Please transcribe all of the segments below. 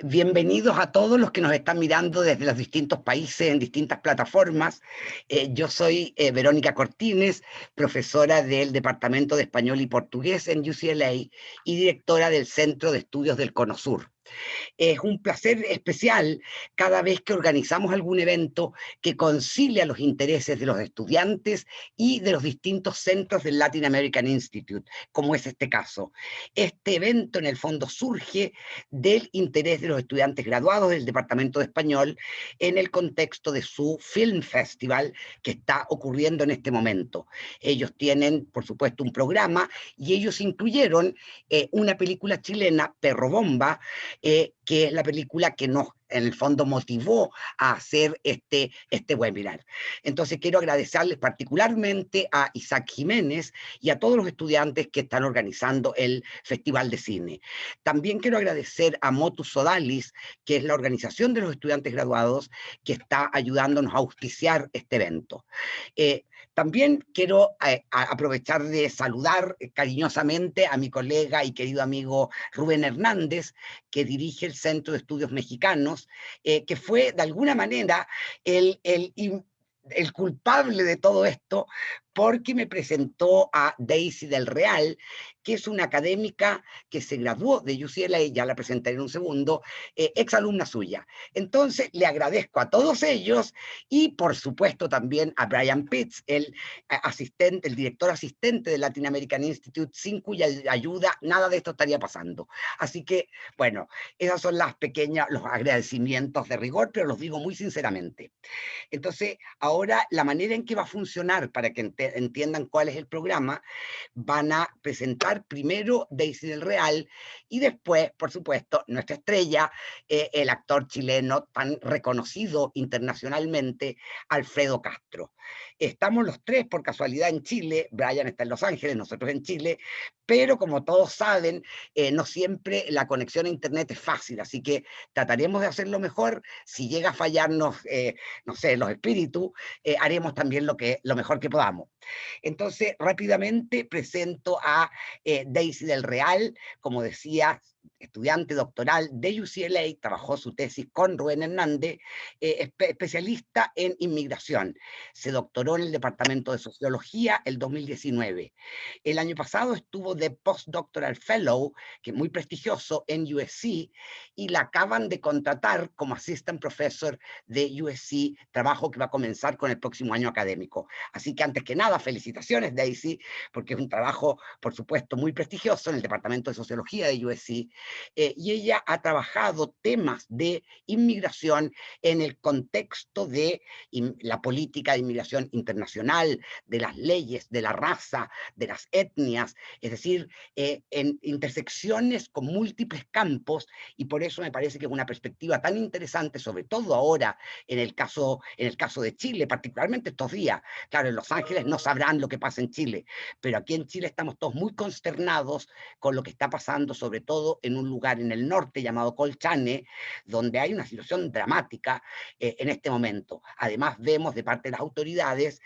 Bienvenidos a todos los que nos están mirando desde los distintos países en distintas plataformas. Yo soy Verónica Cortines, profesora del Departamento de Español y Portugués en UCLA y directora del Centro de Estudios del Cono Sur. Es un placer especial cada vez que organizamos algún evento que concilia los intereses de los estudiantes y de los distintos centros del Latin American Institute, como es este caso. Este evento, en el fondo, surge del interés de los estudiantes graduados del Departamento de Español en el contexto de su Film Festival que está ocurriendo en este momento. Ellos tienen, por supuesto, un programa y ellos incluyeron una película chilena, Perro Bomba, que es la película que nos, en el fondo, motivó a hacer este webinar. Entonces quiero agradecerles particularmente a Isaac Jiménez y a todos los estudiantes que están organizando el Festival de Cine. También quiero agradecer a Motus Sodalis, que es la organización de los estudiantes graduados, que está ayudándonos a auspiciar este evento. También quiero aprovechar de saludar cariñosamente a mi colega y querido amigo Rubén Hernández, que dirige el Centro de Estudios Mexicanos, que fue de alguna manera el culpable de todo esto, porque me presentó a Daisy del Real, que es una académica que se graduó de UCLA, ya la presentaré en un segundo, exalumna suya. Entonces le agradezco a todos ellos y por supuesto también a Brian Pitts, el asistente, el director asistente del Latin American Institute, sin cuya ayuda nada de esto estaría pasando. Así que, bueno, esas son los agradecimientos de rigor, pero los digo muy sinceramente. Entonces, ahora la manera en que va a funcionar, para que entiendan cuál es el programa, van a presentar primero Daisy del Real y después, por supuesto, nuestra estrella, el actor chileno tan reconocido internacionalmente, Alfredo Castro. Estamos los tres por casualidad en Chile, Brian está en Los Ángeles, nosotros en Chile, pero como todos saben, no siempre la conexión a internet es fácil, así que trataremos de hacerlo mejor. Si llega a fallarnos, no sé, los espíritus, haremos también lo mejor que podamos. Entonces, rápidamente presento a Daisy del Real, como decía, estudiante doctoral de UCLA, trabajó su tesis con Rubén Hernández, especialista en inmigración. Se doctoró en el Departamento de Sociología el 2019. El año pasado estuvo de Postdoctoral Fellow, que es muy prestigioso, en USC, y la acaban de contratar como Assistant Professor de USC, trabajo que va a comenzar con el próximo año académico. Así que antes que nada, felicitaciones, Daisy, porque es un trabajo, por supuesto, muy prestigioso en el Departamento de Sociología de USC, y ella ha trabajado temas de inmigración en el contexto de la política de inmigración internacional, de las leyes, de la raza, de las etnias, es decir, en intersecciones con múltiples campos, y por eso me parece que es una perspectiva tan interesante, sobre todo ahora en el caso de Chile, particularmente estos días. Claro, en Los Ángeles no sabrán lo que pasa en Chile, pero aquí en Chile estamos todos muy consternados con lo que está pasando, sobre todo en un lugar en el norte llamado Colchane, donde hay una situación dramática en este momento. Además, vemos de parte de las autoridades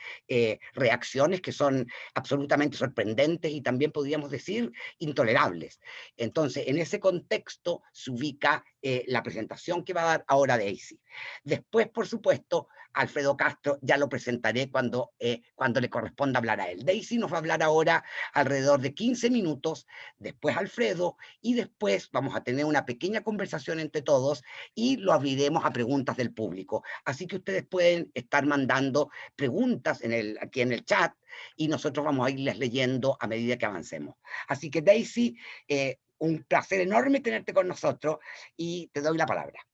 reacciones que son absolutamente sorprendentes y también podríamos decir intolerables. Entonces, en ese contexto se ubica la presentación que va a dar ahora Daisy. Después, por supuesto, Alfredo Castro ya lo presentaré cuando le corresponda hablar a él. Daisy nos va a hablar ahora alrededor de 15 minutos, después Alfredo, y después vamos a tener una pequeña conversación entre todos y lo abriremos a preguntas del público. Así que ustedes pueden estar mandando preguntas aquí en el chat y nosotros vamos a irles leyendo a medida que avancemos. Así que Daisy, un placer enorme tenerte con nosotros y te doy la palabra.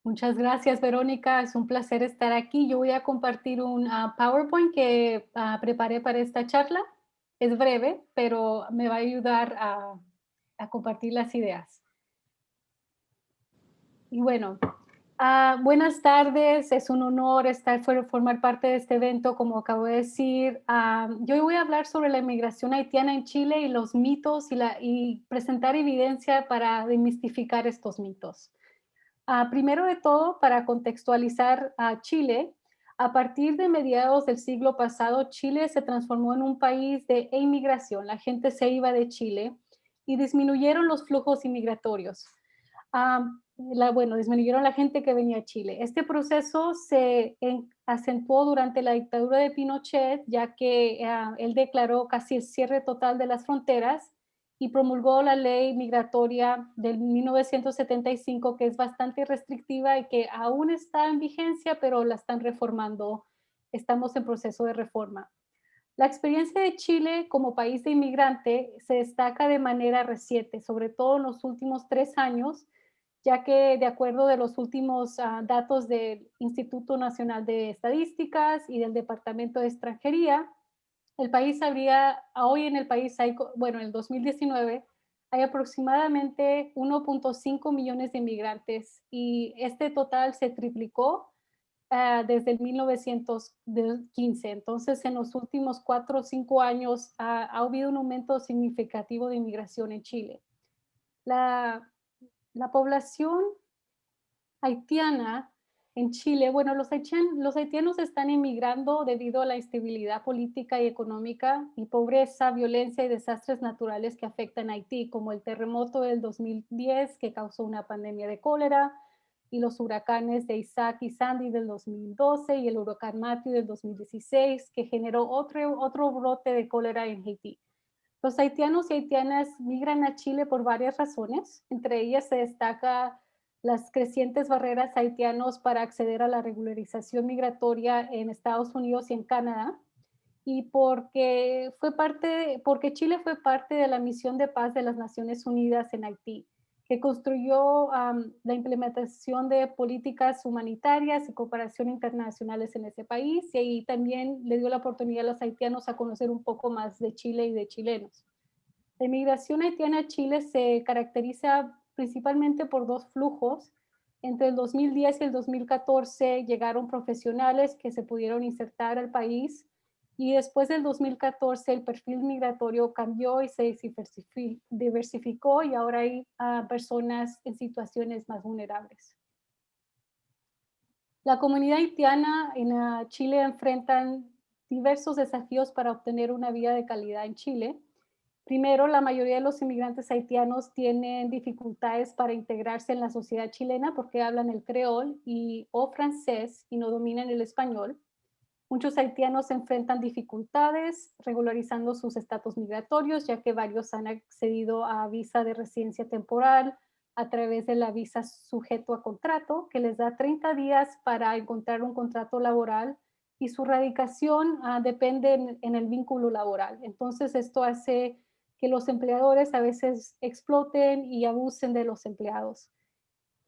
Muchas gracias, Verónica. Es un placer estar aquí. Yo voy a compartir un PowerPoint que preparé para esta charla. Es breve, pero me va a ayudar a compartir las ideas. Y bueno, buenas tardes. Es un honor formar parte de este evento, como acabo de decir. Yo hoy voy a hablar sobre la inmigración haitiana en Chile y los mitos y presentar evidencia para desmistificar estos mitos. Primero de todo, para contextualizar a Chile, a partir de mediados del siglo pasado, Chile se transformó en un país de inmigración. La gente se iba de Chile y disminuyeron los flujos inmigratorios. Bueno, disminuyeron la gente que venía a Chile. Este proceso se acentuó durante la dictadura de Pinochet, ya que él declaró casi el cierre total de las fronteras y promulgó la ley migratoria del 1975, que es bastante restrictiva y que aún está en vigencia, pero la están reformando. Estamos en proceso de reforma. La experiencia de Chile como país de inmigrante se destaca de manera reciente, sobre todo en los últimos 3 años, ya que de acuerdo de los últimos datos del Instituto Nacional de Estadísticas y del Departamento de Extranjería, el país habría, hoy en el país hay, bueno, en el 2019 hay aproximadamente 1.5 millones de inmigrantes y este total se triplicó desde el 1915. Entonces, en los últimos 4 o 5 años ha habido un aumento significativo de inmigración en Chile. La, la población haitiana en Chile, bueno, los haitianos están emigrando debido a la instabilidad política y económica y pobreza, violencia y desastres naturales que afectan a Haití, como el terremoto del 2010 que causó una pandemia de cólera y los huracanes de Isaac y Sandy del 2012 y el huracán Matthew del 2016 que generó otro brote de cólera en Haití. Los haitianos y haitianas migran a Chile por varias razones. Entre ellas se destaca las crecientes barreras haitianos para acceder a la regularización migratoria en Estados Unidos y en Canadá, y porque Chile fue parte de la misión de paz de las Naciones Unidas en Haití, que construyó la implementación de políticas humanitarias y cooperación internacionales en ese país, y ahí también le dio la oportunidad a los haitianos a conocer un poco más de Chile y de chilenos. La inmigración haitiana a Chile se caracteriza principalmente por dos flujos. Entre el 2010 y el 2014 llegaron profesionales que se pudieron insertar al país y después del 2014 el perfil migratorio cambió y se diversificó y ahora hay personas en situaciones más vulnerables. La comunidad haitiana en Chile enfrentan diversos desafíos para obtener una vida de calidad en Chile. Primero, la mayoría de los inmigrantes haitianos tienen dificultades para integrarse en la sociedad chilena porque hablan el creol o francés y no dominan el español. Muchos haitianos enfrentan dificultades regularizando sus estatus migratorios, ya que varios han accedido a visa de residencia temporal a través de la visa sujeto a contrato, que les da 30 días para encontrar un contrato laboral y su radicación depende en el vínculo laboral. Entonces, esto hace que los empleadores a veces exploten y abusen de los empleados.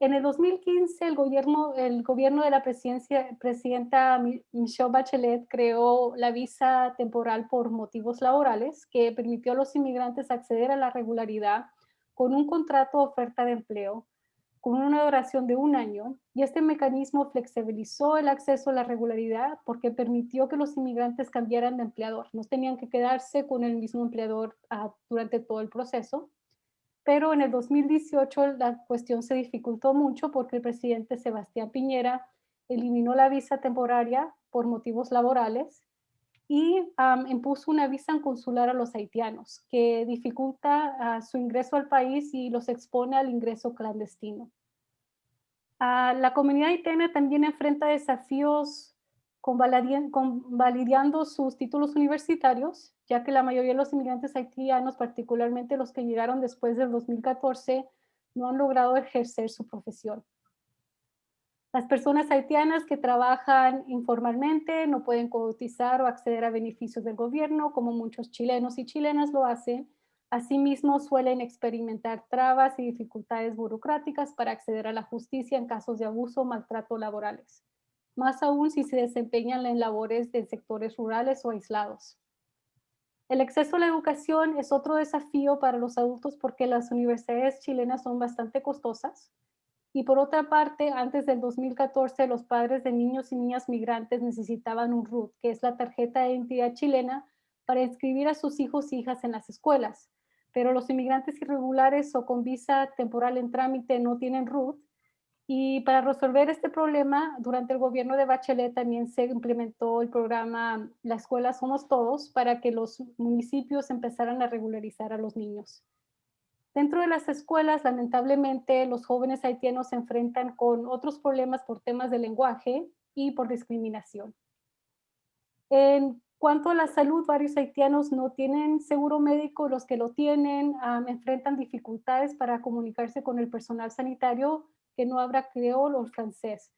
En el 2015, el gobierno de la presidenta Michelle Bachelet creó la visa temporal por motivos laborales, que permitió a los inmigrantes acceder a la regularidad con un contrato de oferta de empleo con una duración de 1 año, y este mecanismo flexibilizó el acceso a la regularidad porque permitió que los inmigrantes cambiaran de empleador. No tenían que quedarse con el mismo empleador durante todo el proceso. Pero en el 2018 la cuestión se dificultó mucho porque el presidente Sebastián Piñera eliminó la visa temporaria por motivos laborales y impuso una visa consular a los haitianos, que dificulta su ingreso al país y los expone al ingreso clandestino. La comunidad haitiana también enfrenta desafíos convalidando sus títulos universitarios, ya que la mayoría de los inmigrantes haitianos, particularmente los que llegaron después del 2014, no han logrado ejercer su profesión. Las personas haitianas que trabajan informalmente no pueden cotizar o acceder a beneficios del gobierno, como muchos chilenos y chilenas lo hacen. Asimismo, suelen experimentar trabas y dificultades burocráticas para acceder a la justicia en casos de abuso o maltrato laborales, más aún si se desempeñan en labores de sectores rurales o aislados. El acceso a la educación es otro desafío para los adultos porque las universidades chilenas son bastante costosas. Y por otra parte, antes del 2014, los padres de niños y niñas migrantes necesitaban un RUT, que es la tarjeta de identidad chilena, para inscribir a sus hijos e hijas en las escuelas. Pero los inmigrantes irregulares o con visa temporal en trámite no tienen RUT. Y para resolver este problema, durante el gobierno de Bachelet también se implementó el programa La Escuela Somos Todos para que los municipios empezaran a regularizar a los niños. Dentro de las escuelas, lamentablemente, los jóvenes haitianos se enfrentan con otros problemas por temas de lenguaje y por discriminación. En cuanto a la salud, varios haitianos no tienen seguro médico, los que lo tienen enfrentan dificultades para comunicarse con el personal sanitario que no habla creol o francés.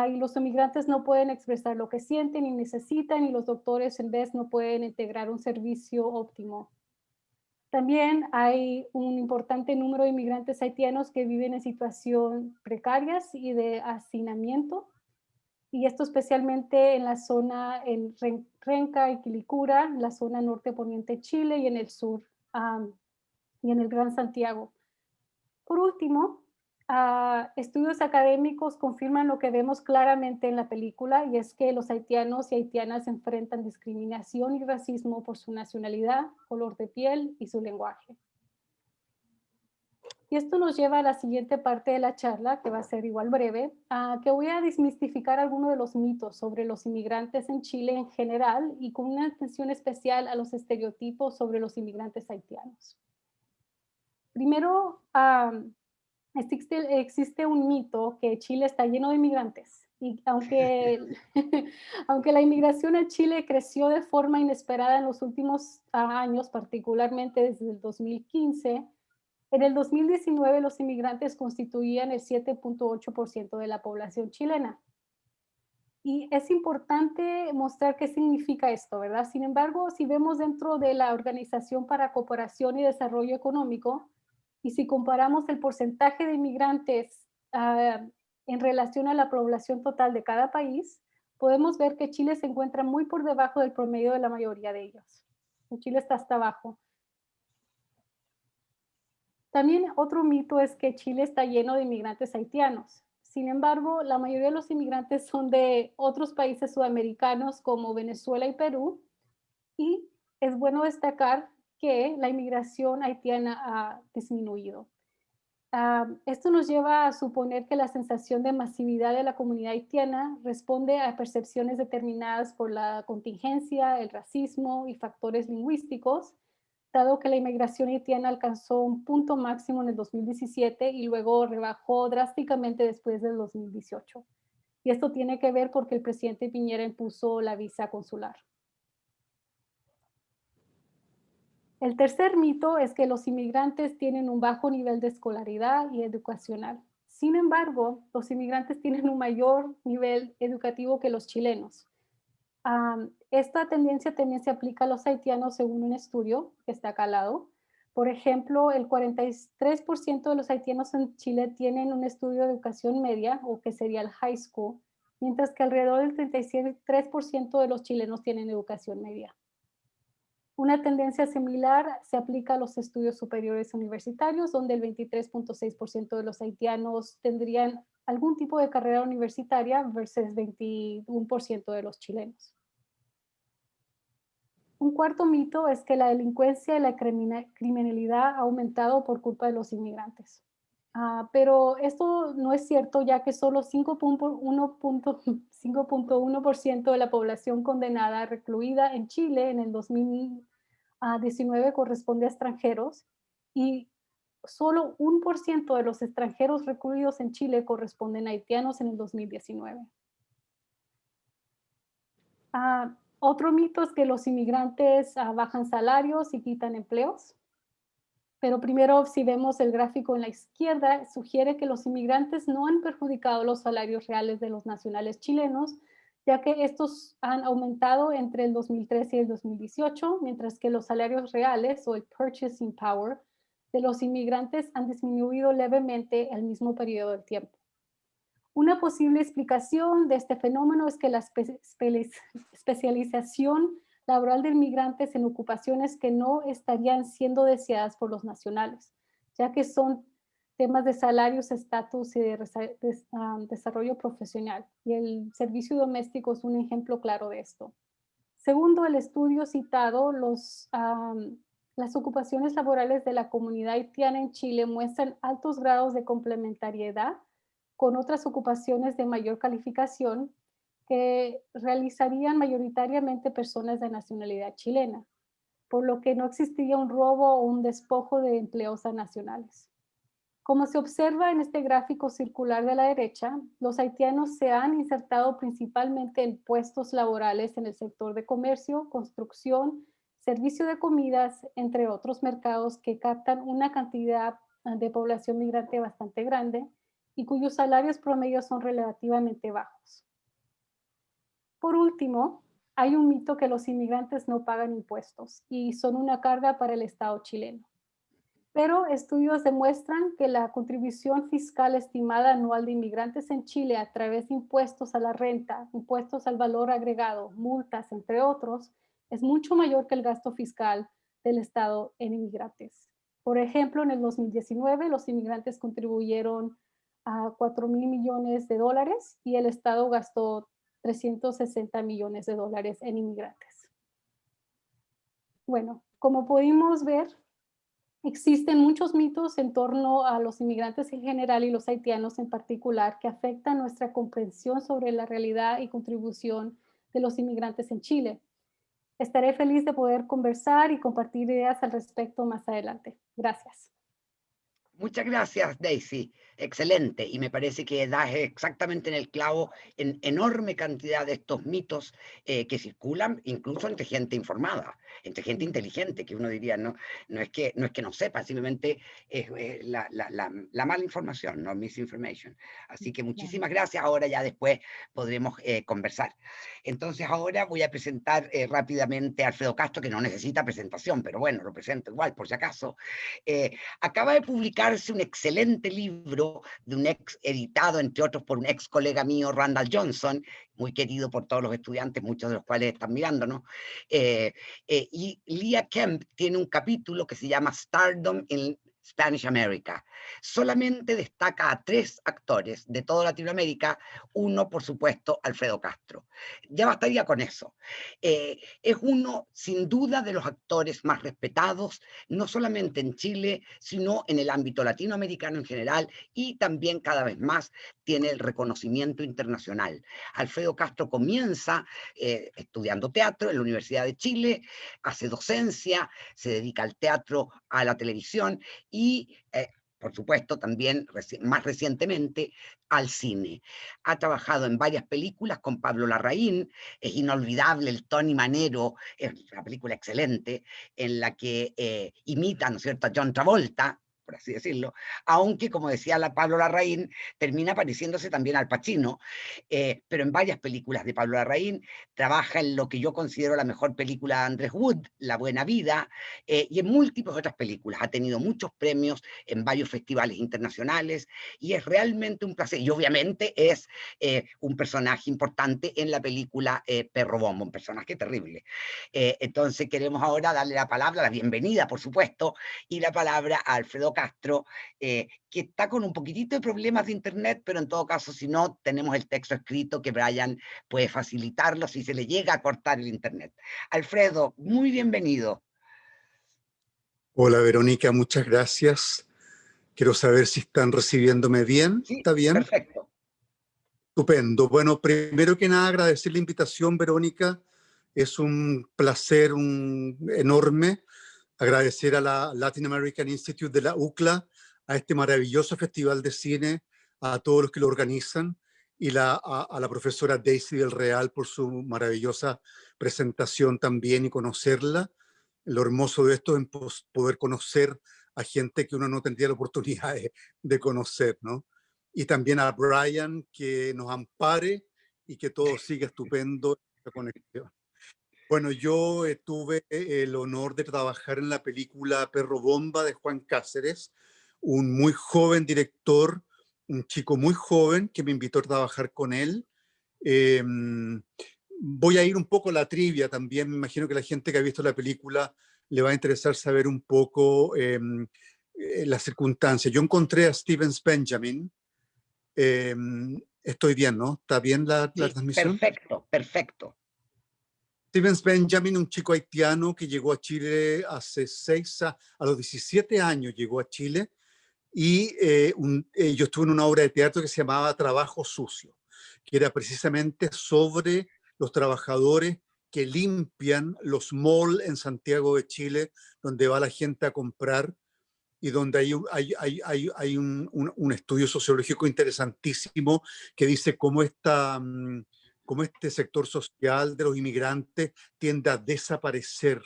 Y los inmigrantes no pueden expresar lo que sienten y necesitan, y los doctores en vez no pueden integrar un servicio óptimo. También hay un importante número de inmigrantes haitianos que viven en situación precarias y de hacinamiento, y esto especialmente en la zona en Renca y Quilicura, en la zona norte poniente de Chile y en el sur, y en el Gran Santiago. Por último, estudios académicos confirman lo que vemos claramente en la película, y es que los haitianos y haitianas enfrentan discriminación y racismo por su nacionalidad, color de piel y su lenguaje. Y esto nos lleva a la siguiente parte de la charla, que va a ser igual breve, que voy a desmistificar algunos de los mitos sobre los inmigrantes en Chile en general y con una atención especial a los estereotipos sobre los inmigrantes haitianos. Primero, existe un mito que Chile está lleno de inmigrantes. Y aunque, aunque la inmigración a Chile creció de forma inesperada en los últimos años, particularmente desde el 2015, en el 2019 los inmigrantes constituían el 7.8% de la población chilena. Y es importante mostrar qué significa esto, ¿verdad? Sin embargo, si vemos dentro de la Organización para Cooperación y Desarrollo Económico, y si comparamos el porcentaje de inmigrantes en relación a la población total de cada país, podemos ver que Chile se encuentra muy por debajo del promedio de la mayoría de ellos. Chile está hasta abajo. También otro mito es que Chile está lleno de inmigrantes haitianos. Sin embargo, la mayoría de los inmigrantes son de otros países sudamericanos como Venezuela y Perú, y es bueno destacar que la inmigración haitiana ha disminuido. Esto nos lleva a suponer que la sensación de masividad de la comunidad haitiana responde a percepciones determinadas por la contingencia, el racismo y factores lingüísticos, dado que la inmigración haitiana alcanzó un punto máximo en el 2017 y luego rebajó drásticamente después del 2018. Y esto tiene que ver porque el presidente Piñera impuso la visa consular. El tercer mito es que los inmigrantes tienen un bajo nivel de escolaridad y educacional. Sin embargo, los inmigrantes tienen un mayor nivel educativo que los chilenos. Esta tendencia también se aplica a los haitianos según un estudio que está acá al lado. Por ejemplo, el 43% de los haitianos en Chile tienen un estudio de educación media, o que sería el high school, mientras que alrededor del 33% de los chilenos tienen educación media. Una tendencia similar se aplica a los estudios superiores universitarios, donde el 23.6% de los haitianos tendrían algún tipo de carrera universitaria versus 21% de los chilenos. Un cuarto mito es que la delincuencia y la criminalidad ha aumentado por culpa de los inmigrantes. Pero esto no es cierto, ya que solo 5.1% de la población condenada recluida en Chile en el 2019 corresponde a extranjeros, y solo 1% de los extranjeros recluidos en Chile corresponden a haitianos en el 2019. Otro mito es que los inmigrantes bajan salarios y quitan empleos. Pero primero, si vemos el gráfico en la izquierda, sugiere que los inmigrantes no han perjudicado los salarios reales de los nacionales chilenos, ya que estos han aumentado entre el 2013 y el 2018, mientras que los salarios reales, o el purchasing power, de los inmigrantes han disminuido levemente el mismo periodo de tiempo. Una posible explicación de este fenómeno es que la especialización laboral de inmigrantes en ocupaciones que no estarían siendo deseadas por los nacionales, ya que son temas de salarios, estatus y de desarrollo profesional. Y el servicio doméstico es un ejemplo claro de esto. Segundo el estudio citado, las ocupaciones laborales de la comunidad haitiana en Chile muestran altos grados de complementariedad con otras ocupaciones de mayor calificación que realizarían mayoritariamente personas de nacionalidad chilena. por lo que no existía un robo o un despojo de empleos nacionales. Como se observa en este gráfico circular de la derecha, los haitianos se han insertado principalmente en puestos laborales en el sector de comercio, construcción, servicio de comidas, entre otros mercados que captan una cantidad de población migrante bastante grande y cuyos salarios promedios son relativamente bajos. Por último, hay un mito que los inmigrantes no pagan impuestos y son una carga para el Estado chileno. Pero estudios demuestran que la contribución fiscal estimada anual de inmigrantes en Chile a través de impuestos a la renta, impuestos al valor agregado, multas, entre otros, es mucho mayor que el gasto fiscal del Estado en inmigrantes. Por ejemplo, en el 2019 los inmigrantes contribuyeron a 4.000 millones de dólares y el Estado gastó 360 millones de dólares en inmigrantes. Bueno, como pudimos ver, existen muchos mitos en torno a los inmigrantes en general y los haitianos en particular que afectan nuestra comprensión sobre la realidad y contribución de los inmigrantes en Chile. Estaré feliz de poder conversar y compartir ideas al respecto más adelante. Gracias. Muchas gracias, Daisy. Excelente. Y me parece que das exactamente en el clavo en enorme cantidad de estos mitos que circulan incluso entre gente informada, entre gente inteligente, que uno diría, no es que no sepa, simplemente es la mala información, no misinformation. Así que muchísimas gracias. Ahora ya después podremos conversar. Entonces ahora voy a presentar rápidamente a Alfredo Castro, que no necesita presentación, pero bueno, lo presento igual por si acaso. Acaba de publicarse un excelente libro de un ex editado, entre otros, por un ex colega mío, Randall Johnson, muy querido por todos los estudiantes, muchos de los cuales están mirándonos. Y Leah Kemp tiene un capítulo que se llama Stardom in Spanish America. Solamente destaca a 3 actores de toda Latinoamérica, uno, por supuesto, Alfredo Castro. Ya bastaría con eso. Es uno, sin duda, de los actores más respetados, no solamente en Chile, sino en el ámbito latinoamericano en general, y también cada vez más tiene el reconocimiento internacional. Alfredo Castro comienza estudiando teatro en la Universidad de Chile, hace docencia, se dedica al teatro, a la televisión y por supuesto, también más recientemente al cine. Ha trabajado en varias películas con Pablo Larraín, es inolvidable el Tony Manero, es una película excelente, en la que imita, ¿no es cierto?, a John Travolta, por así decirlo, aunque, como decía Pablo Larraín, termina pareciéndose también al Pacino, pero en varias películas de Pablo Larraín trabaja en lo que yo considero la mejor película de Andrés Wood, La Buena Vida, y en múltiples otras películas. Ha tenido muchos premios en varios festivales internacionales y es realmente un placer. Y obviamente es un personaje importante en la película Perro Bombo, un personaje terrible. Entonces queremos ahora darle la palabra, la bienvenida, por supuesto, y la palabra a Alfredo Castro, que está con un poquitito de problemas de internet, pero en todo caso, si no, tenemos el texto escrito que Brian puede facilitarlo si se le llega a cortar el internet. Alfredo, muy bienvenido. Hola Verónica, muchas gracias. Quiero saber si están recibiéndome bien. Sí, ¿Está bien? perfecto. Estupendo. Bueno, primero que nada agradecer la invitación, Verónica. Es un placer enorme agradecer a la Latin American Institute de la UCLA, a este maravilloso festival de cine, a todos los que lo organizan y a la profesora Daisy del Real por su maravillosa presentación también y conocerla. Lo hermoso de esto es poder conocer a gente que uno no tendría la oportunidad de conocer, ¿no? Y también a Brian, que nos ampare y que todo siga estupendo esta conexión. Bueno, yo tuve el honor de trabajar en la película Perro Bomba de Juan Cáceres, un muy joven director, un chico muy joven que me invitó a trabajar con él. Eh, Voy a ir un poco a la trivia también. Me imagino que la gente que ha visto la película le va a interesar saber un poco las circunstancias. Yo encontré a Stevens Benjamin. Estoy bien, ¿no? ¿Está bien la Sí, transmisión? perfecto, perfecto. Stevens Benjamin, un chico haitiano que llegó a Chile hace a los 17 años llegó a Chile y yo estuve en una obra de teatro que se llamaba Trabajo Sucio, que era precisamente sobre los trabajadores que limpian los malls en Santiago de Chile, donde va la gente a comprar y donde hay un estudio sociológico interesantísimo que dice cómo este sector social de los inmigrantes tiende a desaparecer,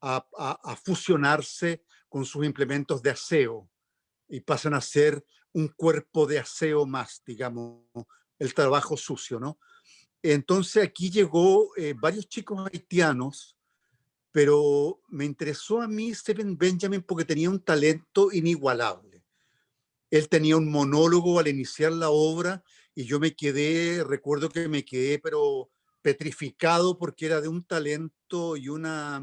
a fusionarse con sus implementos de aseo y pasan a ser un cuerpo de aseo más, digamos, el trabajo sucio, ¿no? Entonces aquí llegó varios chicos haitianos, pero me interesó a mí Stephen Benjamin porque tenía un talento inigualable. Él tenía un monólogo al iniciar la obra y yo recuerdo que me quedé pero petrificado porque era de un talento y una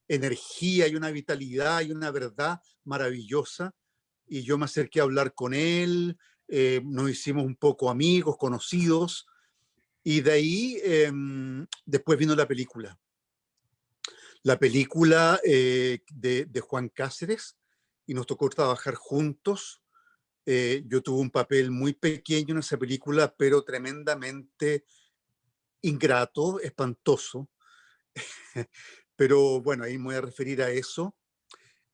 energía y una vitalidad y una verdad maravillosa. Y yo me acerqué a hablar con él, nos hicimos un poco amigos, conocidos, y de ahí después vino la película. La película de Juan Cáceres, y nos tocó trabajar juntos. Yo tuve un papel muy pequeño en esa película, pero tremendamente ingrato, espantoso. Pero bueno, ahí me voy a referir a eso.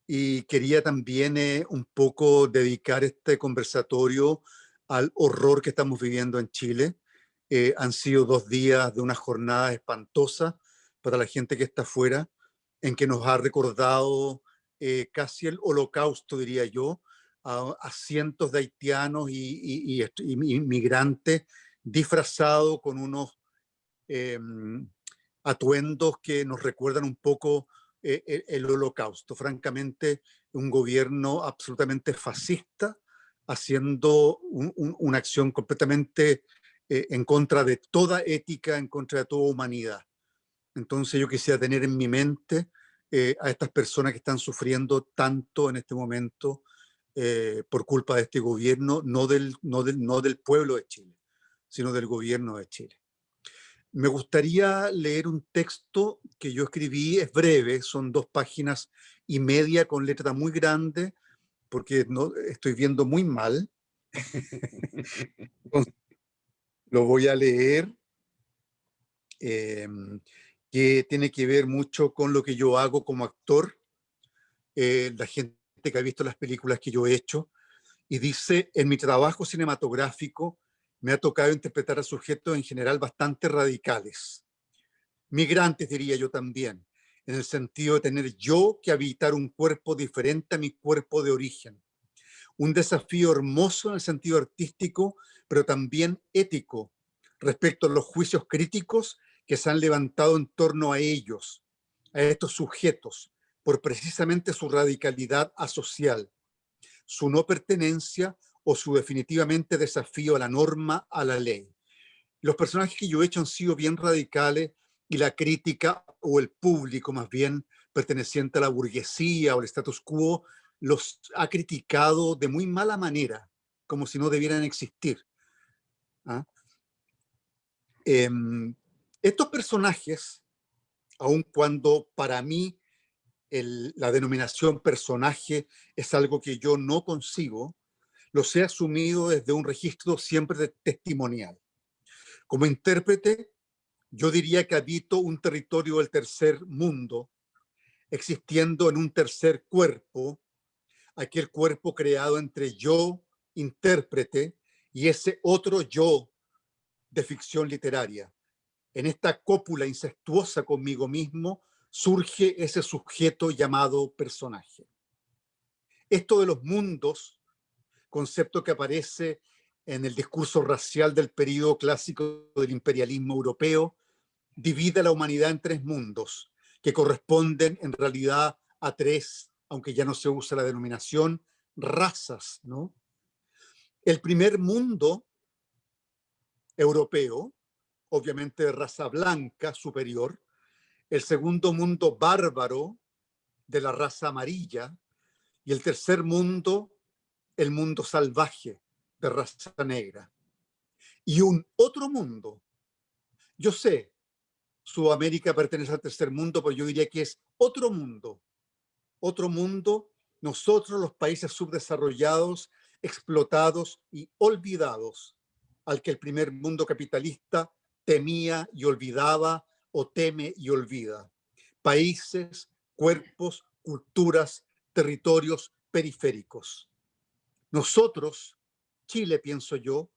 Y quería también un poco dedicar este conversatorio al horror que estamos viviendo en Chile. Han sido 2 días de una jornada espantosa para la gente que está afuera, en que nos ha recordado casi el holocausto, diría yo, a cientos de haitianos y inmigrantes disfrazados con unos atuendos que nos recuerdan un poco el holocausto. Francamente, un gobierno absolutamente fascista haciendo una acción completamente en contra de toda ética, en contra de toda humanidad. Entonces yo quisiera tener en mi mente a estas personas que están sufriendo tanto en este momento por culpa de este gobierno, no del pueblo de Chile, sino del gobierno de Chile. Me gustaría leer un texto que yo escribí, es breve, son 2 páginas y media con letra muy grande, porque no, estoy viendo muy mal. Lo voy a leer, que tiene que ver mucho con lo que yo hago como actor, la gente que ha visto las películas que yo he hecho, y dice: en mi trabajo cinematográfico me ha tocado interpretar a sujetos en general bastante radicales. Migrantes, diría yo también, en el sentido de tener yo que habitar un cuerpo diferente a mi cuerpo de origen. Un desafío hermoso en el sentido artístico, pero también ético, respecto a los juicios críticos que se han levantado en torno a ellos, a estos sujetos, por precisamente su radicalidad asocial, su no pertenencia o su definitivamente desafío a la norma, a la ley. Los personajes que yo he hecho han sido bien radicales y la crítica o el público más bien perteneciente a la burguesía o el status quo los ha criticado de muy mala manera, como si no debieran existir. ¿Ah? Estos personajes, aun cuando para mí la denominación personaje es algo que yo no consigo, los he asumido desde un registro siempre testimonial. Como intérprete, yo diría que habito un territorio del tercer mundo, existiendo en un tercer cuerpo, aquel cuerpo creado entre yo, intérprete, y ese otro yo de ficción literaria. En esta cópula incestuosa conmigo mismo surge ese sujeto llamado personaje. Esto de los mundos, concepto que aparece en el discurso racial del periodo clásico del imperialismo europeo, divide a la humanidad en 3 mundos, que corresponden en realidad a 3, aunque ya no se usa la denominación, razas, ¿no? El primer mundo europeo, obviamente de raza blanca superior, el segundo mundo bárbaro de la raza amarilla, y el tercer mundo, el mundo salvaje de raza negra. Y un otro mundo, yo sé, Sudamérica pertenece al tercer mundo, pero yo diría que es otro mundo. Otro mundo, nosotros los países subdesarrollados, explotados y olvidados, al que el primer mundo capitalista temía y olvidaba o teme y olvida. Países, cuerpos, culturas, territorios periféricos. Nosotros, Chile, pienso yo,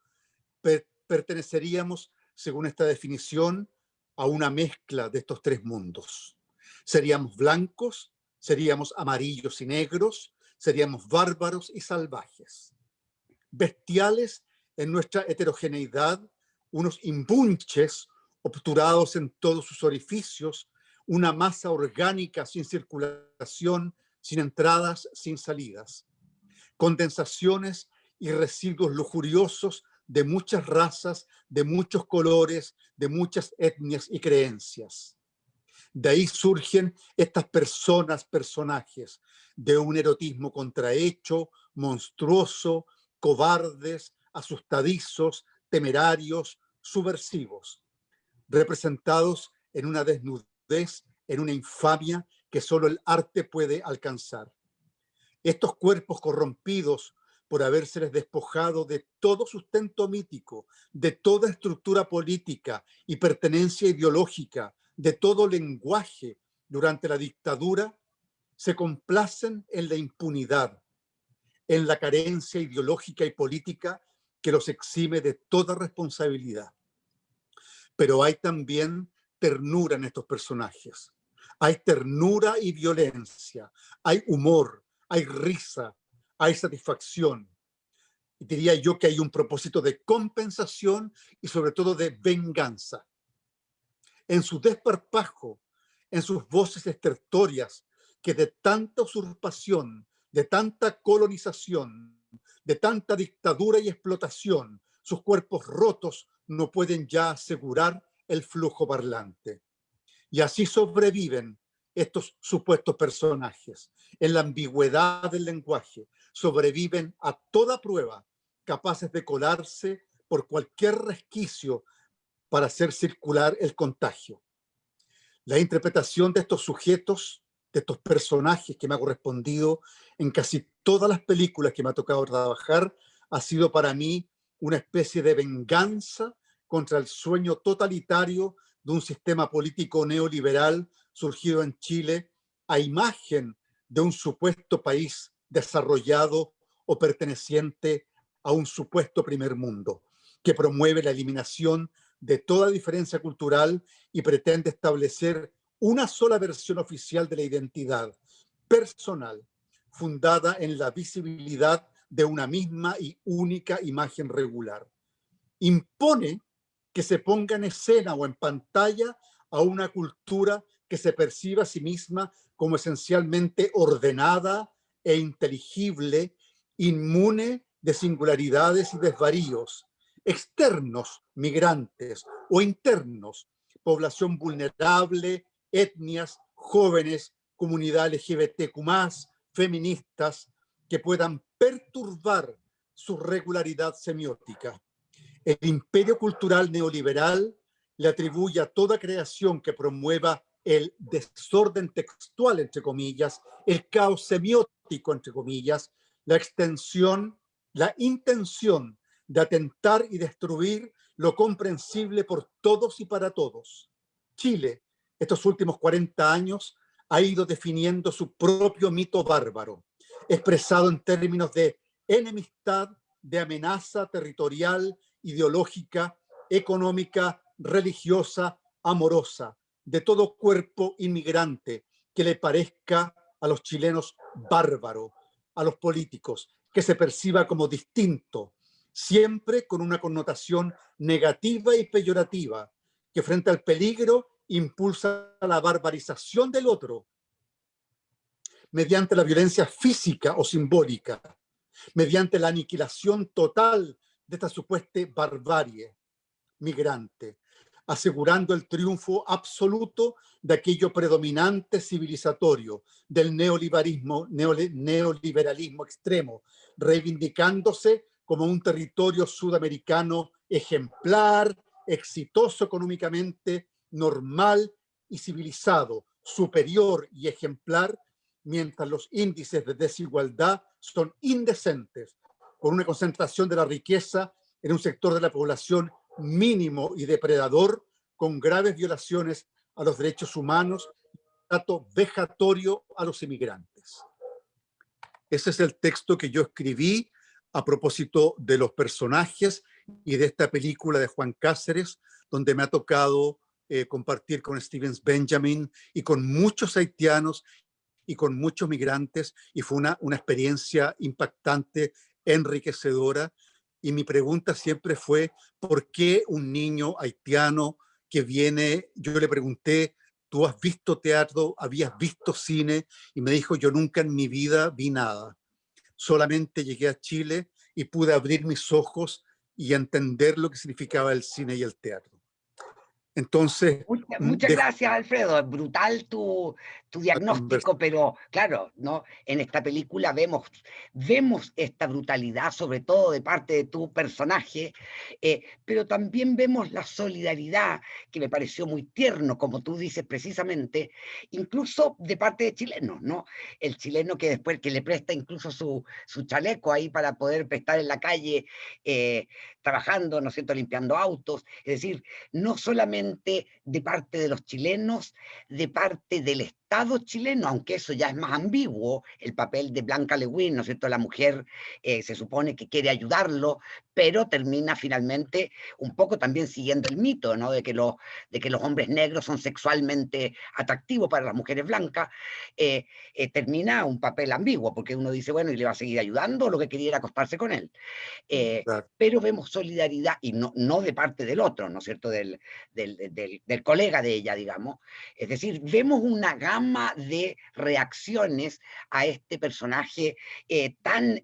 perteneceríamos, según esta definición, a una mezcla de estos tres mundos. Seríamos blancos, seríamos amarillos y negros, seríamos bárbaros y salvajes. Bestiales en nuestra heterogeneidad, unos imbunches obturados en todos sus orificios, una masa orgánica sin circulación, sin entradas, sin salidas. Condensaciones y residuos lujuriosos de muchas razas, de muchos colores, de muchas etnias y creencias. De ahí surgen estas personas, personajes, de un erotismo contrahecho, monstruoso, cobardes, asustadizos, temerarios, subversivos, representados en una desnudez, en una infamia que solo el arte puede alcanzar. Estos cuerpos corrompidos por habérseles despojado de todo sustento mítico, de toda estructura política y pertenencia ideológica, de todo lenguaje durante la dictadura, se complacen en la impunidad, en la carencia ideológica y política que los exime de toda responsabilidad. Pero hay también ternura en estos personajes. Hay ternura y violencia, hay humor, hay risa, hay satisfacción. Y diría yo que hay un propósito de compensación y sobre todo de venganza. En su desparpajo, en sus voces estertorias, que de tanta usurpación, de tanta colonización, de tanta dictadura y explotación, sus cuerpos rotos no pueden ya asegurar el flujo parlante. Y así sobreviven estos supuestos personajes. En la ambigüedad del lenguaje sobreviven a toda prueba, capaces de colarse por cualquier resquicio para hacer circular el contagio. La interpretación de estos sujetos, de estos personajes que me ha correspondido en casi todas las películas que me ha tocado trabajar, ha sido para mí una especie de venganza contra el sueño totalitario de un sistema político neoliberal surgido en Chile a imagen de un supuesto país desarrollado o perteneciente a un supuesto primer mundo, que promueve la eliminación de toda diferencia cultural y pretende establecer una sola versión oficial de la identidad personal, fundada en la visibilidad de una misma y única imagen regular. Impone que se ponga en escena o en pantalla a una cultura que se percibe a sí misma como esencialmente ordenada e inteligible, inmune de singularidades y desvaríos, externos, migrantes, o internos, población vulnerable, etnias, jóvenes, comunidad LGBTQ+, feministas, que puedan perturbar su regularidad semiótica. El imperio cultural neoliberal le atribuye a toda creación que promueva el desorden textual, entre comillas, el caos semiótico, entre comillas, la extensión, la intención de atentar y destruir lo comprensible por todos y para todos. Chile, estos últimos 40 años, ha ido definiendo su propio mito bárbaro, expresado en términos de enemistad, de amenaza territorial, ideológica, económica, religiosa, amorosa, de todo cuerpo inmigrante que le parezca a los chilenos bárbaro, a los políticos, que se perciba como distinto, siempre con una connotación negativa y peyorativa, que frente al peligro impulsa la barbarización del otro, mediante la violencia física o simbólica, mediante la aniquilación total de esta supuesta barbarie migrante, asegurando el triunfo absoluto de aquello predominante civilizatorio, del neoliberalismo extremo, reivindicándose como un territorio sudamericano ejemplar, exitoso económicamente, normal y civilizado, superior y ejemplar, mientras los índices de desigualdad son indecentes, con una concentración de la riqueza en un sector de la población mínimo y depredador, con graves violaciones a los derechos humanos, trato vejatorio a los inmigrantes. Ese es el texto que yo escribí a propósito de los personajes y de esta película de Juan Cáceres, donde me ha tocado compartir con Steven Benjamin y con muchos haitianos y con muchos migrantes, y fue una experiencia impactante, enriquecedora. Y mi pregunta siempre fue, ¿por qué un niño haitiano que viene? Yo le pregunté, ¿tú has visto teatro? ¿Habías visto cine? Y me dijo, yo nunca en mi vida vi nada. Solamente llegué a Chile y pude abrir mis ojos y entender lo que significaba el cine y el teatro. Entonces, Muchas gracias, Alfredo. Es brutal tu diagnóstico, pero claro, ¿no? En esta película vemos esta brutalidad, sobre todo de parte de tu personaje, pero también vemos la solidaridad, que me pareció muy tierno, como tú dices precisamente, incluso de parte de chilenos, ¿no? El chileno que después que le presta incluso su chaleco ahí para poder estar en la calle trabajando, ¿no es cierto?, limpiando autos. Es decir, no solamente de parte de los chilenos, de parte del Estado chileno, aunque eso ya es más ambiguo, el papel de Blanca Lewin, ¿no es cierto? La mujer se supone que quiere ayudarlo, pero termina finalmente un poco también siguiendo el mito, ¿no? De que los hombres negros son sexualmente atractivos para las mujeres blancas, termina un papel ambiguo, porque uno dice, bueno, ¿y le va a seguir ayudando? Lo que quería era acostarse con él. Pero vemos solidaridad, y no de parte del otro, ¿no es cierto?, del colega de ella, digamos. Es decir, vemos una gama de reacciones a este personaje tan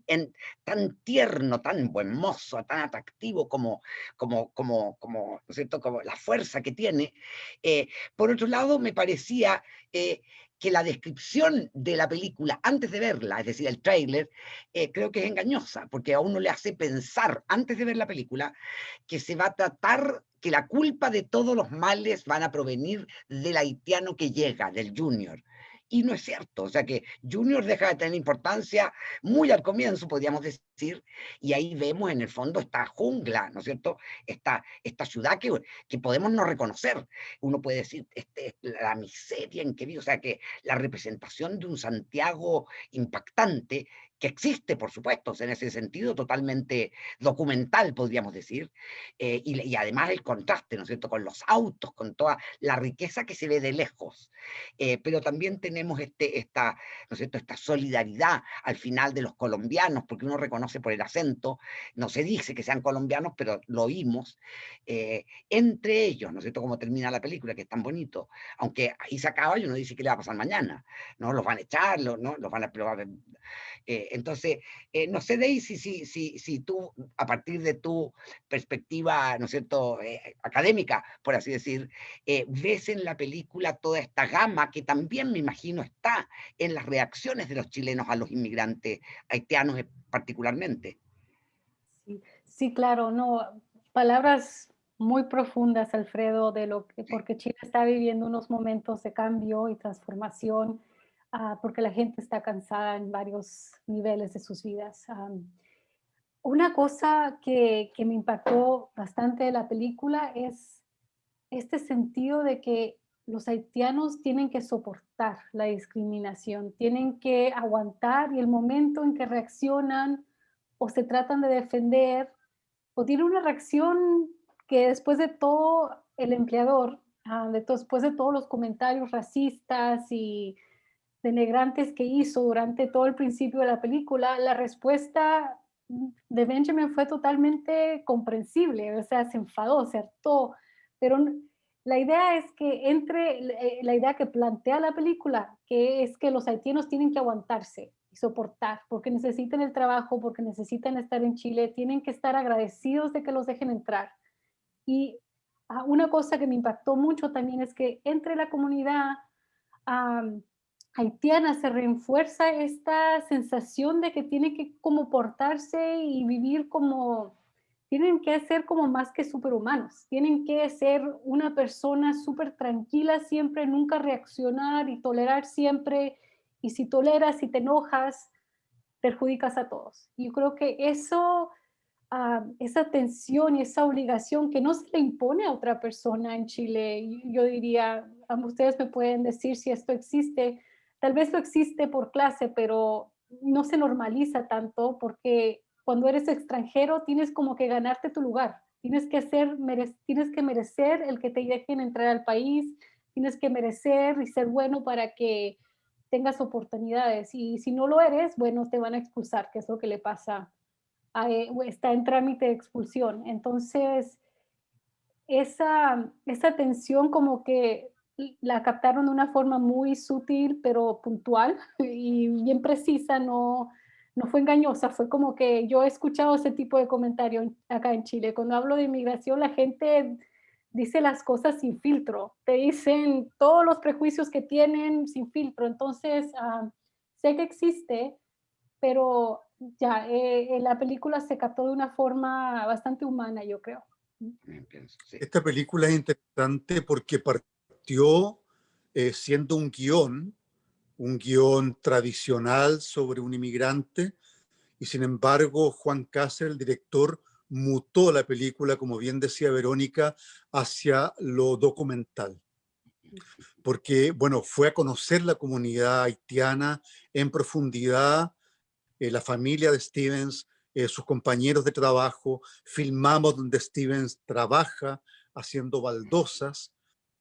tierno, tan buen mozo, tan atractivo ¿no es cierto?, como la fuerza que tiene. Por otro lado, me parecía que la descripción de la película antes de verla, es decir, el tráiler, creo que es engañosa, porque a uno le hace pensar antes de ver la película que se va a tratar, que la culpa de todos los males van a provenir del haitiano que llega, del Junior. Y no es cierto, o sea que Junior deja de tener importancia muy al comienzo, podríamos decir, y ahí vemos en el fondo esta jungla, ¿no es cierto? Esta ciudad que podemos no reconocer. Uno puede decir, la miseria en que vive, o sea que la representación de un Santiago impactante, que existe, por supuesto, en ese sentido totalmente documental, podríamos decir, y además el contraste, ¿no es cierto?, con los autos, con toda la riqueza que se ve de lejos, pero también tenemos ¿no es cierto?, esta solidaridad al final de los colombianos, porque uno reconoce por el acento, no se dice que sean colombianos, pero lo oímos, entre ellos, ¿no es cierto?, como termina la película, que es tan bonito, aunque ahí se acaba y uno dice que le va a pasar mañana, ¿no? Los van a echar, ¿no? Los van a probar. Entonces, no sé, Daisy, si tú, a partir de tu perspectiva, ¿no es cierto?, académica, por así decir, ves en la película toda esta gama que también me imagino está en las reacciones de los chilenos a los inmigrantes haitianos particularmente. Sí, sí, claro, no, palabras muy profundas, Alfredo, porque Chile está viviendo unos momentos de cambio y transformación, porque la gente está cansada en varios niveles de sus vidas. Una cosa que me impactó bastante de la película es este sentido de que los haitianos tienen que soportar la discriminación, tienen que aguantar, y el momento en que reaccionan o se tratan de defender o tienen una reacción que después de todo el empleador, después de todos los comentarios racistas y denigrantes que hizo durante todo el principio de la película, la respuesta de Benjamin fue totalmente comprensible, o sea, se enfadó, se hartó, pero la idea es que la idea que plantea la película, que es que los haitianos tienen que aguantarse y soportar, porque necesitan el trabajo, porque necesitan estar en Chile, tienen que estar agradecidos de que los dejen entrar. Y una cosa que me impactó mucho también es que entre la comunidad am, haitiana se refuerza esta sensación de que tienen que como portarse y vivir como, tienen que ser como más que superhumanos, tienen que ser una persona súper tranquila siempre, nunca reaccionar y tolerar siempre, y si toleras y te enojas, perjudicas a todos. Y yo creo que eso, esa tensión y esa obligación que no se le impone a otra persona en Chile, yo diría, ustedes me pueden decir si esto existe. Tal vez lo existe por clase, pero no se normaliza tanto porque cuando eres extranjero tienes como que ganarte tu lugar. Tienes que merecer el que te dejen entrar al país, tienes que merecer y ser bueno para que tengas oportunidades. Y si no lo eres, bueno, te van a expulsar, que es lo que le pasa está en trámite de expulsión. Entonces, esa tensión como que la captaron de una forma muy sutil, pero puntual y bien precisa, no fue engañosa, fue como que yo he escuchado ese tipo de comentario acá en Chile. Cuando hablo de inmigración, la gente dice las cosas sin filtro, te dicen todos los prejuicios que tienen sin filtro. Entonces, sé que existe, pero ya, en la película se captó de una forma bastante humana, yo creo. También pienso, sí. Esta película es interesante porque partió siendo un guión tradicional sobre un inmigrante, y sin embargo Juan Cáceres, el director, mutó la película, como bien decía Verónica, hacia lo documental. Porque, bueno, fue a conocer la comunidad haitiana en profundidad, la familia de Stevens, sus compañeros de trabajo, filmamos donde Stevens trabaja haciendo baldosas.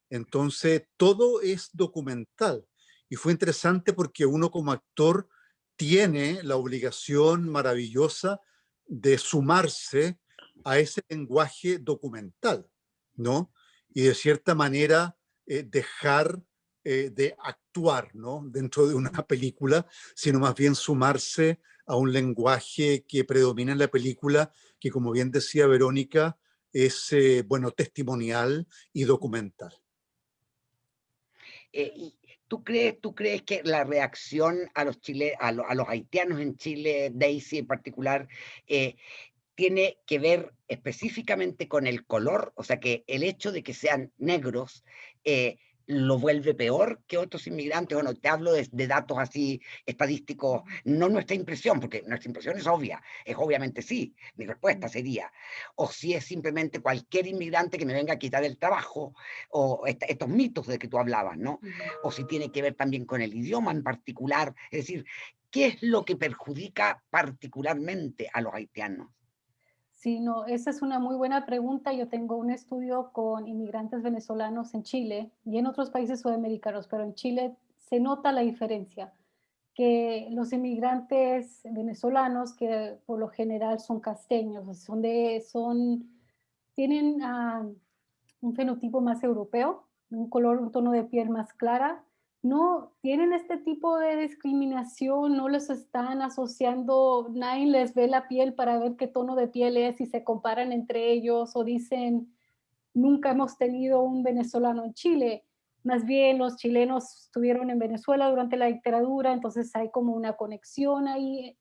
Entonces, todo es documental. Y fue interesante porque uno como actor tiene la obligación maravillosa de sumarse a ese lenguaje documental, ¿no? Y de cierta manera dejar de actuar, ¿no? Dentro de una película, sino más bien sumarse a un lenguaje que predomina en la película, que como bien decía Verónica, es, bueno, testimonial y documental. ¿Y tú crees que la reacción a los, a los haitianos en Chile, Daisy en particular, tiene que ver específicamente con el color? O sea, que el hecho de que sean negros lo vuelve peor que otros inmigrantes. Bueno, te hablo de datos así estadísticos, no nuestra impresión, porque nuestra impresión es obvia, es obviamente sí. Mi respuesta sería, o si es simplemente cualquier inmigrante que me venga a quitar el trabajo, o estos mitos de que tú hablabas, ¿no? O si tiene que ver también con el idioma en particular, es decir, ¿qué es lo que perjudica particularmente a los haitianos? Sí, no, esa es una muy buena pregunta. Yo tengo un estudio con inmigrantes venezolanos en Chile y en otros países sudamericanos, pero en Chile se nota la diferencia, que los inmigrantes venezolanos, que por lo general son casteños, tienen un fenotipo más europeo, un color, un tono de piel más clara, no tienen este tipo de discriminación, no les están asociando, nadie les ve la piel para ver qué tono de piel es y se comparan entre ellos o dicen, nunca hemos tenido un venezolano en Chile. Más bien los chilenos estuvieron en Venezuela durante la dictadura, entonces hay como una conexión ahí.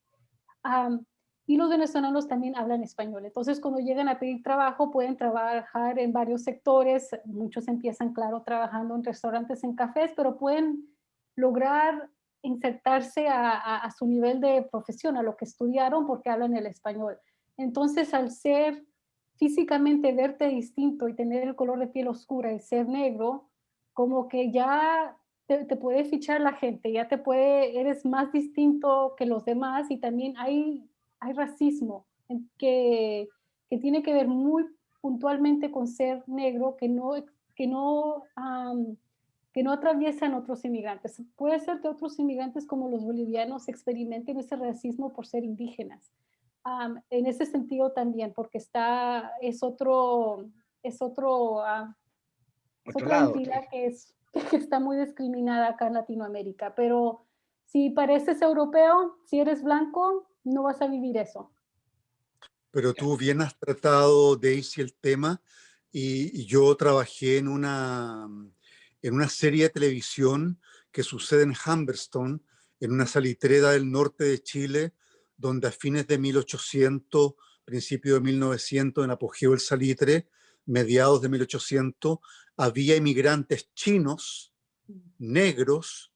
Um, y los venezolanos también hablan español. Entonces, cuando llegan a pedir trabajo, pueden trabajar en varios sectores. Muchos empiezan, claro, trabajando en restaurantes, en cafés, pero pueden lograr insertarse a su nivel de profesión, a lo que estudiaron, porque hablan el español. Entonces, al ser físicamente verte distinto y tener el color de piel oscura y ser negro, como que ya te puede fichar la gente, eres más distinto que los demás y también hay racismo que tiene que ver muy puntualmente con ser negro, que no, que no atraviesan otros inmigrantes. Puede ser que otros inmigrantes como los bolivianos experimenten ese racismo por ser indígenas. En ese sentido también, porque es otro, es Otro otra lado, entidad que está muy discriminada acá en Latinoamérica, pero si pareces europeo, si eres blanco, no vas a vivir eso. Pero tú bien has tratado, Daisy, el tema, y yo trabajé en una serie de televisión que sucede en Humberstone, en una salitrera del norte de Chile, donde a fines de 1800, principio de 1900, en apogeo del salitre, mediados de 1800, había inmigrantes chinos, negros,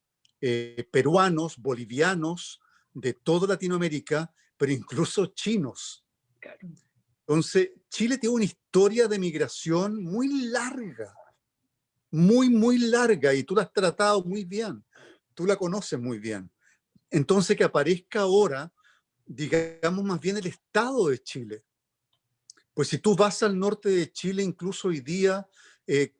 peruanos, bolivianos, de toda Latinoamérica, pero incluso chinos. claro. Entonces, Chile tiene una historia de migración muy larga, muy, muy larga y tú la has tratado muy bien, tú la conoces muy bien. Entonces que aparezca ahora, digamos más bien el Estado de Chile. Pues si tú vas al norte de Chile, incluso hoy día, eh,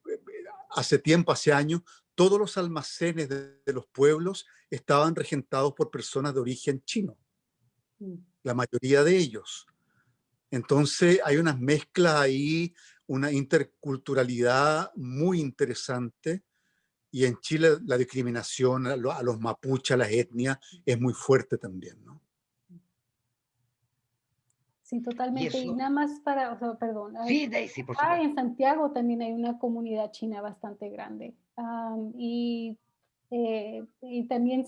hace tiempo, hace años, todos los almacenes de los pueblos estaban regentados por personas de origen chino, la mayoría de ellos. Entonces hay unas mezclas ahí, una interculturalidad muy interesante. Y en Chile la discriminación a los mapuches, a las etnias, es muy fuerte también, ¿no? Sí, Y totalmente. Y eso, nada más para, o sea, perdón, sí, Daisy, por acá supuesto. en Santiago también hay una comunidad china bastante grande. Y también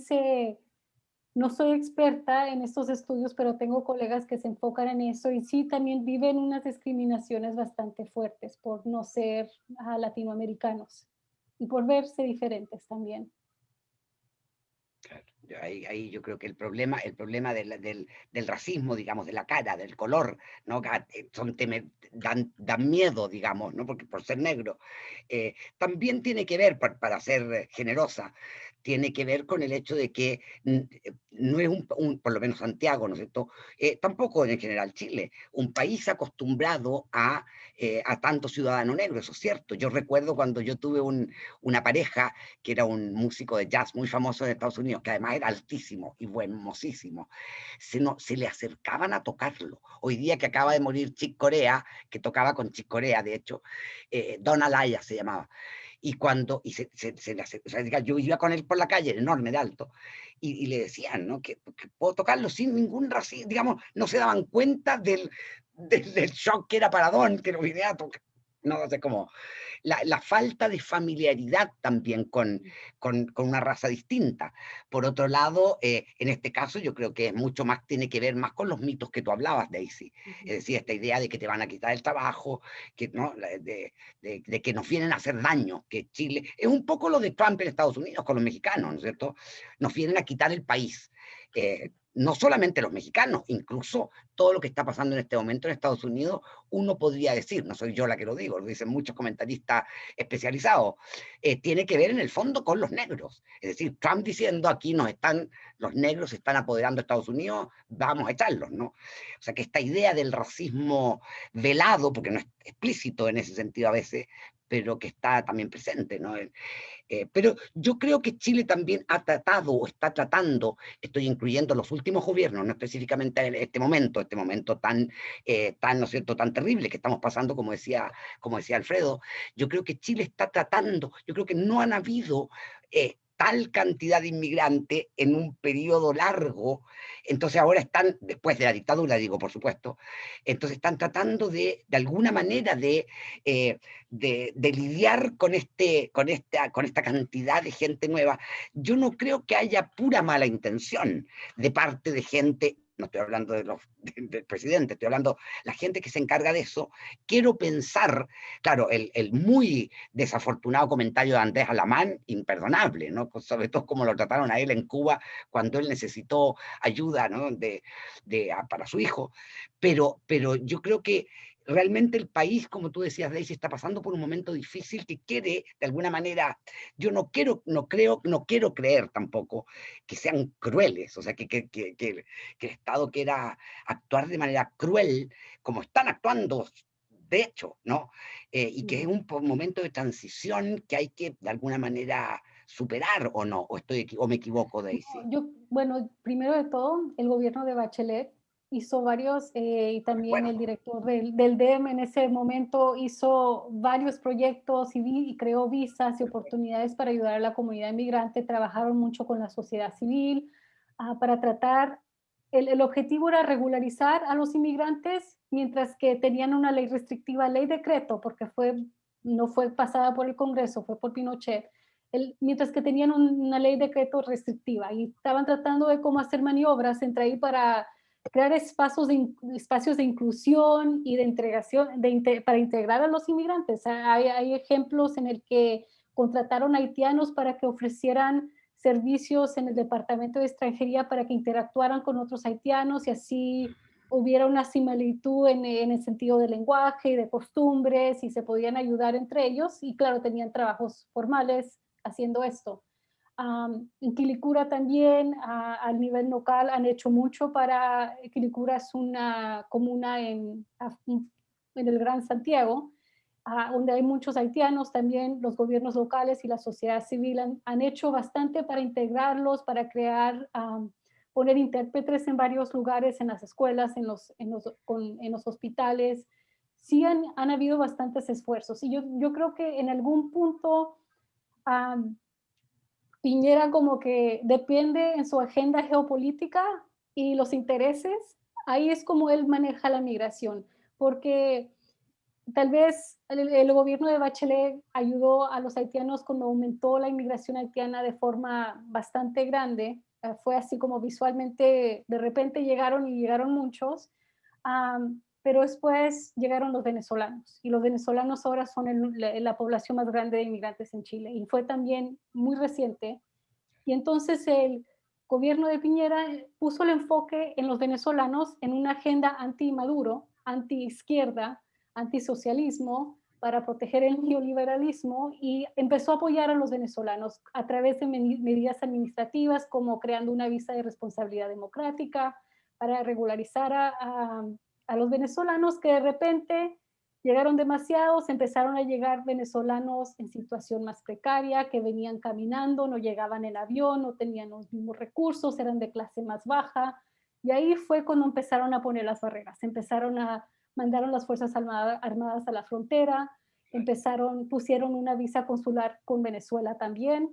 no soy experta en estos estudios, pero tengo colegas que se enfocan en eso y sí, también viven unas discriminaciones bastante fuertes por no ser latinoamericanos y por verse diferentes también. Claro. Ahí yo creo que el problema del racismo, digamos, de la cara, del color, ¿no? Dan miedo, digamos, ¿no? Porque por ser negro. También tiene que ver, para ser generosa, tiene que ver con el hecho de que no es por lo menos Santiago, ¿no es cierto? Tampoco en general Chile, un país acostumbrado a tanto ciudadano negro, eso es cierto. Yo recuerdo cuando yo tuve una pareja que era un músico de jazz muy famoso en Estados Unidos, que además era altísimo y buenísimo, se le acercaban a tocarlo. Hoy día que acaba de morir Chick Corea, que tocaba con Chick Corea, de hecho, Don Alaya se llamaba, o sea, yo iba con él por la calle, enorme de alto, y le decían, ¿no? Que puedo tocarlo sin ningún racismo, digamos, no se daban cuenta del shock que era para Don, que lo vine a tocar. No sé cómo, la falta de familiaridad también con una raza distinta. Por otro lado, en este caso yo creo que mucho más tiene que ver más con los mitos que tú hablabas, Daisy. Es decir, esta idea de que te van a quitar el trabajo, que, ¿no? de que nos vienen a hacer daño, que Chile, es un poco lo de Trump en Estados Unidos con los mexicanos, ¿no es cierto? Nos vienen a quitar el país. No solamente los mexicanos, incluso todo lo que está pasando en este momento en Estados Unidos, uno podría decir, no soy yo la que lo digo, lo dicen muchos comentaristas especializados, tiene que ver en el fondo con los negros. Es decir, Trump diciendo aquí los negros se están apoderando de Estados Unidos, vamos a echarlos, ¿no? O sea que esta idea del racismo velado, porque no es explícito en ese sentido a veces, pero que está también presente, ¿no? Pero yo creo que Chile también ha tratado o está tratando, estoy incluyendo los últimos gobiernos, no específicamente en este momento tan, ¿no es cierto?, tan terrible que estamos pasando, como decía Alfredo. Yo creo que Chile está tratando, yo creo que no han habido tal cantidad de inmigrantes en un periodo largo, entonces ahora están, después de la dictadura, digo, por supuesto, entonces están tratando de alguna manera de lidiar con esta cantidad de gente nueva. Yo no creo que haya pura mala intención de parte de gente, no estoy hablando del presidente, estoy hablando de la gente que se encarga de eso. Quiero pensar, claro, el muy desafortunado comentario de Andrés Alamán, imperdonable, ¿no? Sobre todo como lo trataron a él en Cuba cuando él necesitó ayuda, ¿no? Para su hijo. Pero yo creo que realmente el país, como tú decías, Daisy, está pasando por un momento difícil que quiere, de alguna manera, yo no quiero creer tampoco que sean crueles, o sea, que el Estado quiera actuar de manera cruel, como están actuando, de hecho, ¿no? Y que es un momento de transición que hay que, de alguna manera, superar, ¿o no? ¿O me equivoco, Daisy? Bueno, primero de todo, el gobierno de Bachelet hizo varios, y también el Recuerdo. director del DEM en ese momento hizo varios proyectos y creó visas y oportunidades para ayudar a la comunidad inmigrante. Trabajaron mucho con la sociedad civil para tratar, el objetivo era regularizar a los inmigrantes, mientras que tenían una ley restrictiva, ley decreto, porque no fue pasada por el Congreso, fue por Pinochet, mientras que tenían una ley de decreto restrictiva y estaban tratando de cómo hacer maniobras entre ahí para crear espacios de inclusión y de integración, para integrar a los inmigrantes. Hay ejemplos en el que contrataron haitianos para que ofrecieran servicios en el Departamento de Extranjería para que interactuaran con otros haitianos y así hubiera una similitud en el sentido del lenguaje y de costumbres y se podían ayudar entre ellos y claro, tenían trabajos formales haciendo esto. En Quilicura también, a nivel local, han hecho mucho para, Quilicura es una comuna en el Gran Santiago, donde hay muchos haitianos, también los gobiernos locales y la sociedad civil han hecho bastante para integrarlos, para crear, poner intérpretes en varios lugares, en las escuelas, en los hospitales. Sí han habido bastantes esfuerzos y yo creo que en algún punto Piñera como que depende en su agenda geopolítica y los intereses, ahí es como él maneja la migración, porque tal vez el gobierno de Bachelet ayudó a los haitianos cuando aumentó la inmigración haitiana de forma bastante grande. Fue así como visualmente, de repente llegaron y llegaron muchos, pero después llegaron los venezolanos y los venezolanos ahora son la población más grande de inmigrantes en Chile y fue también muy reciente. Y entonces el gobierno de Piñera puso el enfoque en los venezolanos en una agenda anti-Maduro, anti-izquierda, antisocialismo, para proteger el neoliberalismo y empezó a apoyar a los venezolanos a través de medidas administrativas como creando una visa de responsabilidad democrática para regularizar a los venezolanos que de repente llegaron demasiados, empezaron a llegar venezolanos en situación más precaria, que venían caminando, no llegaban en avión, no tenían los mismos recursos, eran de clase más baja, y ahí fue cuando empezaron a poner las barreras, mandaron las Fuerzas Armadas a la frontera, pusieron una visa consular con Venezuela también,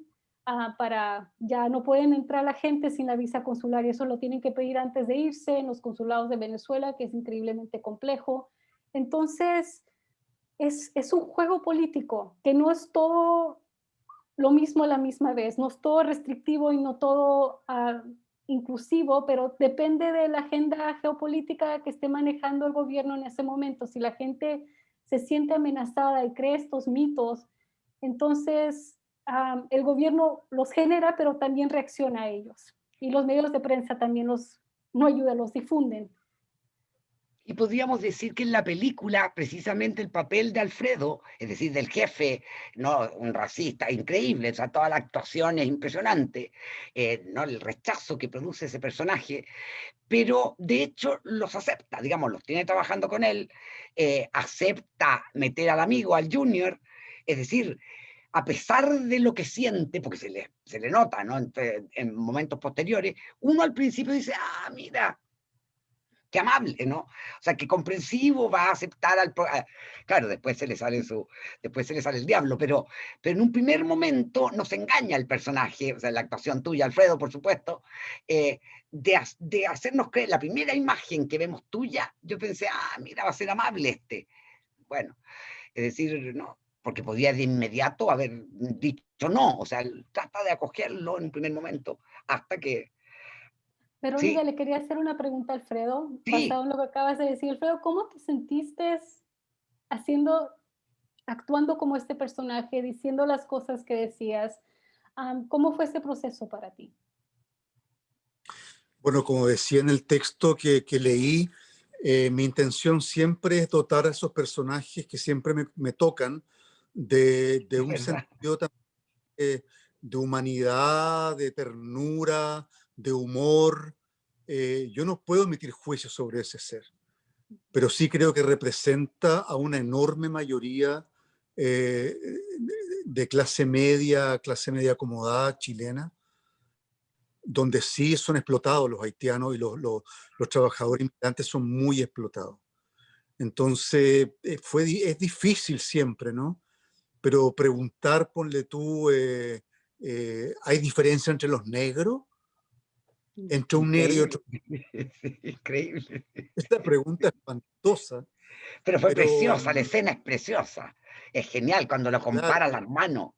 para, ya no pueden entrar la gente sin la visa consular, y eso lo tienen que pedir antes de irse en los consulados de Venezuela, que es increíblemente complejo. Entonces, es un juego político, que no es todo lo mismo a la misma vez, no es todo restrictivo y no todo inclusivo, pero depende de la agenda geopolítica que esté manejando el gobierno en ese momento. Si la gente se siente amenazada y cree estos mitos, entonces el gobierno los genera, pero también reacciona a ellos. Y los medios de prensa también no ayudan, los difunden. Y podríamos decir que en la película, precisamente el papel de Alfredo, es decir, del jefe, no un racista increíble, o sea, toda la actuación es impresionante, ¿no? El rechazo que produce ese personaje, pero de hecho los acepta, digamos, los tiene trabajando con él, acepta meter al amigo, al junior, es decir, a pesar de lo que siente, porque se le nota, ¿no? En momentos posteriores, uno al principio dice, mira, qué amable, ¿no? O sea, qué comprensivo, va a aceptar claro, después se le sale el diablo, pero en un primer momento nos engaña el personaje, o sea, la actuación tuya, Alfredo, por supuesto, de hacernos creer, la primera imagen que vemos tuya, yo pensé, mira, va a ser amable este. Bueno, es decir, no, porque podía de inmediato haber dicho no, o sea, trata de acogerlo en un primer momento, hasta que, Verónica, sí, le quería hacer una pregunta a Alfredo, sí. basado en lo que acabas de decir. Alfredo, ¿cómo te sentiste actuando como este personaje, diciendo las cosas que decías? ¿Cómo fue este proceso para ti? Bueno, como decía en el texto que leí, mi intención siempre es dotar a esos personajes que siempre me tocan de Es un verdad. sentido de humanidad, de ternura, de humor. Yo no puedo emitir juicios sobre ese ser, pero sí creo que representa a una enorme mayoría eh, de clase media acomodada chilena, donde sí son explotados los haitianos y los trabajadores inmigrantes son muy explotados. Entonces, es difícil siempre, ¿no? Pero preguntar, ponle tú, ¿hay diferencia entre los negros? Entre un negro y Increíble. otro. Increíble. Esta pregunta es espantosa, Pero fue pero preciosa, la escena es preciosa. Es genial cuando lo claro, compara al hermano.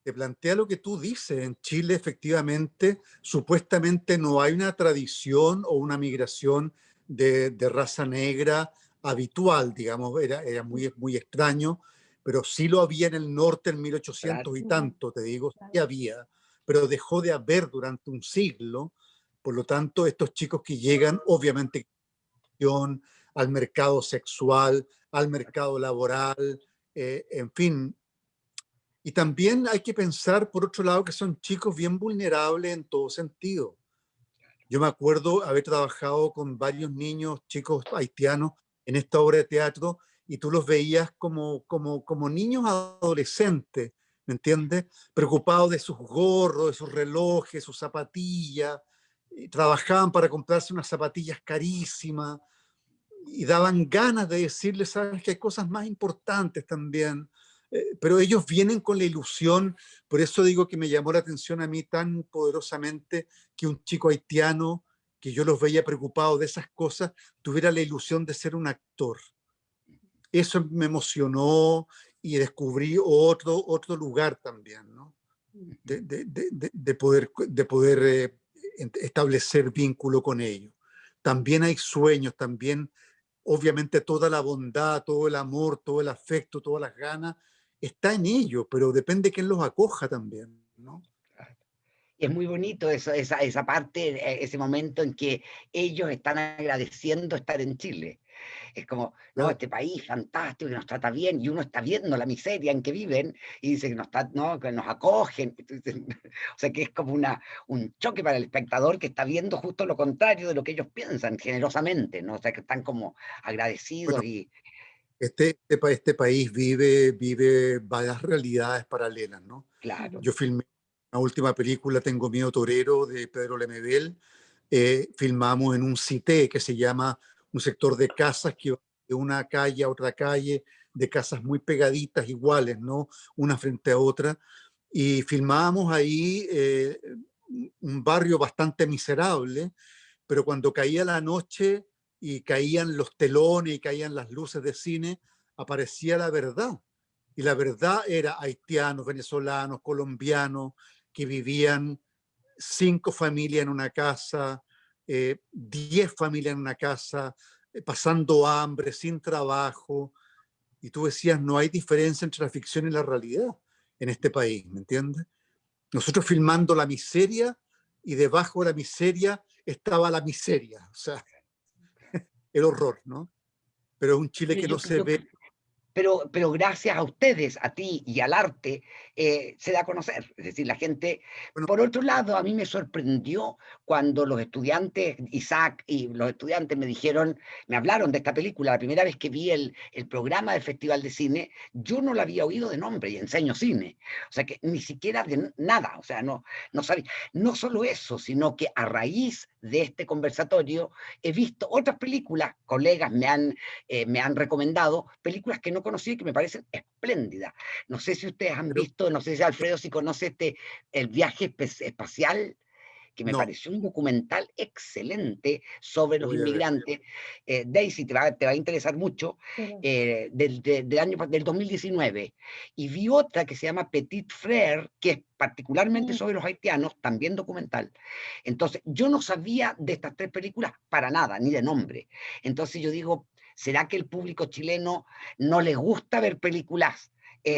te plantea lo que tú dices. En Chile, efectivamente, supuestamente no hay una tradición o una migración de raza negra habitual, digamos, era muy, muy extraño, pero sí lo había en el norte en Claro. 1800 y tanto, te digo, sí Claro. había, pero dejó de haber durante un siglo. Por lo tanto, estos chicos que llegan, obviamente al mercado sexual, al mercado laboral, en fin. Y también hay que pensar, por otro lado, que son chicos bien vulnerables en todo sentido. Yo me acuerdo haber trabajado con varios niños, chicos haitianos, en esta obra de teatro, y tú los veías como niños adolescentes, ¿me entiendes? Preocupados de sus gorros, de sus relojes, sus zapatillas, y trabajaban para comprarse unas zapatillas carísimas, y daban ganas de decirles, sabes que hay cosas más importantes también, pero ellos vienen con la ilusión, por eso digo que me llamó la atención a mí tan poderosamente que un chico haitiano, que yo los veía preocupados de esas cosas, tuviera la ilusión de ser un actor. Eso me emocionó y descubrí otro lugar también, ¿no? De poder establecer vínculo con ellos. También hay sueños, también obviamente toda la bondad, todo el amor, todo el afecto, todas las ganas, está en ellos, pero depende de quién los acoja también, ¿no? Y es muy bonito eso, esa parte, ese momento en que ellos están agradeciendo estar en Chile. Es como, no, Claro. este país fantástico, que nos trata bien, y uno está viendo la miseria en que viven, y dice que no, que nos acogen. Entonces, o sea que es como un choque para el espectador que está viendo justo lo contrario de lo que ellos piensan, generosamente, ¿no? O sea que están como agradecidos Bueno, y este país vive varias realidades paralelas, ¿no? claro. Yo filmé una última película, Tengo miedo torero, de Pedro Lemebel. Filmamos en un cité que se llama un sector de casas que va de una calle a otra calle, de casas muy pegaditas, iguales, ¿no? Una frente a otra. Y filmábamos ahí un barrio bastante miserable, pero cuando caía la noche y caían los telones y caían las luces de cine, aparecía la verdad. Y la verdad era haitianos, venezolanos, colombianos, que vivían 5 familias en una casa, 10 familias en una casa, pasando hambre, sin trabajo. Y tú decías, no hay diferencia entre la ficción y la realidad en este país, ¿me entiendes? Nosotros filmando la miseria y debajo de la miseria estaba la miseria, o sea, el horror, ¿no? Pero es un Chile Pero que no yo, se yo ve. pero gracias a ustedes, a ti y al arte, se da a conocer. Es decir, la gente... Bueno, Por otro lado, a mí me sorprendió cuando los estudiantes, Isaac y los estudiantes me dijeron, me hablaron de esta película. La primera vez que vi el programa del Festival de Cine, yo no la había oído de nombre y enseño cine. O sea que ni siquiera de nada, o sea, no sabía. No solo eso, sino que a raíz de este conversatorio he visto otras películas, colegas me han recomendado películas que no conocí y que me parecen espléndidas. No sé si ustedes han pero visto, no sé si Alfredo si conoce El viaje espacial, que me no, pareció un documental excelente sobre lo los voy a ver. inmigrantes. Daisy, te va a interesar mucho, del 2019. Y vi otra que se llama Petit Frère, que es particularmente sobre los haitianos, también documental. Entonces, yo no sabía de estas 3 películas para nada, ni de nombre. Entonces yo digo, ¿será que el público chileno no le gusta ver películas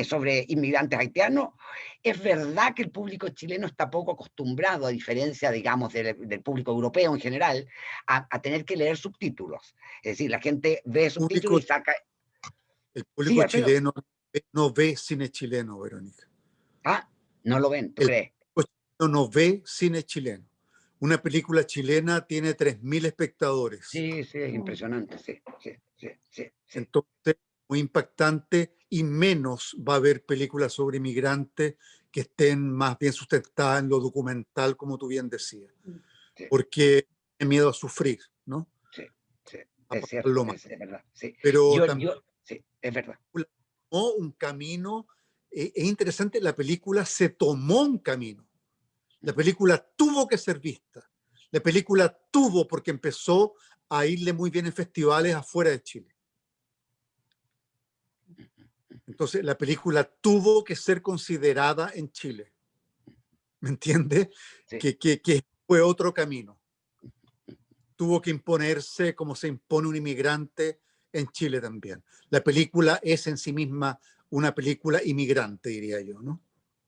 sobre inmigrantes haitianos? Es verdad que el público chileno está poco acostumbrado, a diferencia, digamos, del público europeo en general, a tener que leer subtítulos. Es decir, la gente ve subtítulos Público, y saca... el Sí, público Alfredo. chileno no ve cine chileno, Verónica. Ah, no lo ven, ¿tú El crees? público chileno no ve cine chileno. Una película chilena tiene 3.000 espectadores. Sí, sí, es impresionante, sí, sí, sí, sí, sí. Entonces, muy impactante, y menos va a haber películas sobre inmigrantes que estén más bien sustentadas en lo documental, como tú bien decías, Sí, porque tiene miedo a sufrir, ¿no? sí, sí, A es cierto, pasarlo mal. es verdad, sí. Pero también Sí, es verdad. tomó un camino, es interesante, la película se tomó un camino. La película tuvo que ser vista. La película tuvo, porque empezó a irle muy bien en festivales afuera de Chile. Entonces, la película tuvo que ser considerada en Chile. ¿Me entiendes? Sí. Que fue otro camino. Tuvo que imponerse como se impone un inmigrante en Chile también. La película es en sí misma una película inmigrante, diría yo, ¿no?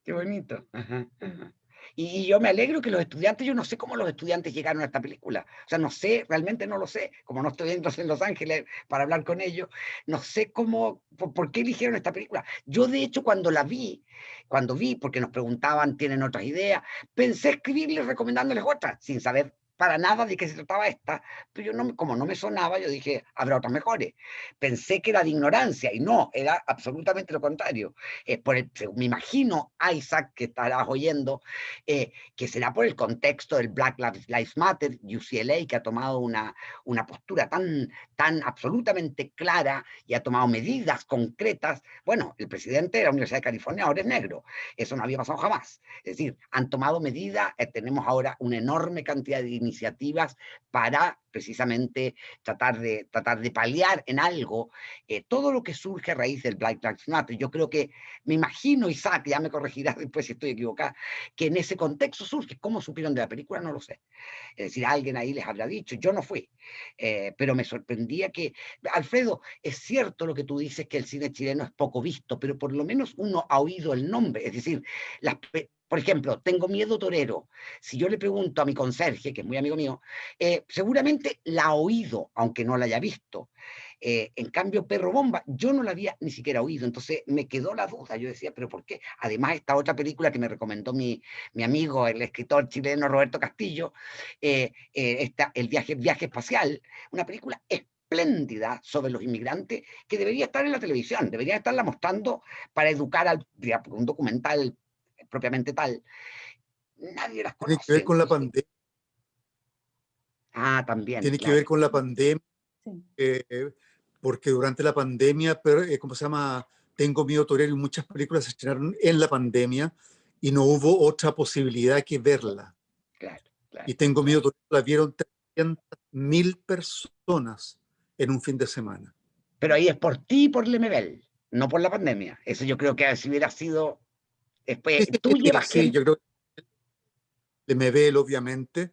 Qué bonito. Ajá, ajá. Y yo me alegro que los estudiantes, yo no sé cómo los estudiantes llegaron a esta película. O sea, no sé, realmente no lo sé. Como no estoy en Los Ángeles para hablar con ellos, no sé cómo, por qué eligieron esta película. Yo, de hecho, cuando vi, porque nos preguntaban, ¿tienen otras ideas? Pensé escribirles recomendándoles otras, sin saber para nada de qué se trataba esta, pero yo no, como no me sonaba, yo dije, habrá otras mejores. Pensé que era de ignorancia, y no, era absolutamente lo contrario. Me imagino, Isaac, que estarás oyendo, que será por el contexto del Black Lives Matter, UCLA, que ha tomado una postura tan absolutamente clara y ha tomado medidas concretas. Bueno, el presidente de la Universidad de California ahora es negro, eso no había pasado jamás. Es decir, han tomado medidas, tenemos ahora una enorme cantidad de iniciativas para precisamente tratar de paliar en algo todo lo que surge a raíz del Black Lives Matter. Yo creo que, me imagino, Isaac, ya me corregirás después si estoy equivocada, que en ese contexto surge. ¿Cómo supieron de la película? No lo sé. Es decir, alguien ahí les habrá dicho, yo no fui, pero me sorprendía que, Alfredo, es cierto lo que tú dices, que el cine chileno es poco visto, pero por lo menos uno ha oído el nombre. Es decir, por ejemplo, Tengo miedo torero. Si yo le pregunto a mi conserje, que es muy amigo mío, seguramente la ha oído, aunque no la haya visto. En cambio, Perro Bomba, yo no la había ni siquiera oído, entonces me quedó la duda. Yo decía, ¿pero por qué? Además, esta otra película que me recomendó mi amigo, el escritor chileno Roberto Castillo, El viaje espacial, una película espléndida sobre los inmigrantes que debería estar en la televisión, debería estarla mostrando para educar un documental propiamente tal. Nadie las Tiene que conoce. ver con la Entonces, pandemia. también, Tiene que ver claro. con la pandemia, Sí. porque durante la pandemia, ¿cómo se llama? Tengo miedo torero y muchas películas se estrenaron en la pandemia y no hubo otra posibilidad que verla. Claro, claro, Y Tengo miedo claro. torero la vieron 300.000 personas en un fin de semana. Pero ahí es por ti y por Lemebel, no por la pandemia. Eso yo creo que si hubiera sido después, Sí, sí, tú sí, llevas sí, gente. yo creo que me ve, obviamente,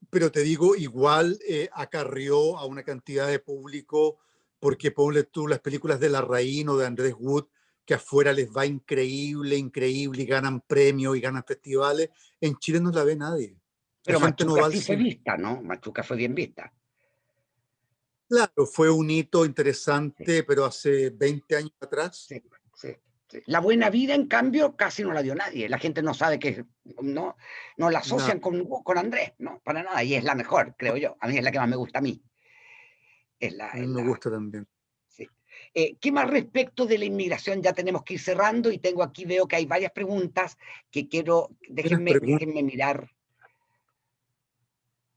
pero te digo, igual acarrió a una cantidad de público, porque ponle tú las películas de Larraín o de Andrés Wood, que afuera les va increíble, increíble, y ganan premios y ganan festivales. En Chile no la ve nadie. La Pero gente no Machuca va al sí fue cine. vista, ¿no? Machuca fue bien vista. Claro, fue un hito Sí, interesante, pero hace 20 años atrás. sí, sí, sí. La Buena Vida, en cambio, casi no la vio nadie. La gente no sabe que no la Nada, asocian con Andrés, no, para nada. Y es la mejor, creo yo. A mí es la que más me gusta a mí. Es la, a mí es me la, gusta también. sí. ¿Qué más respecto de la inmigración? Ya tenemos que ir cerrando y tengo aquí, veo que hay varias preguntas que quiero, Tienes preguntas. déjenme mirar.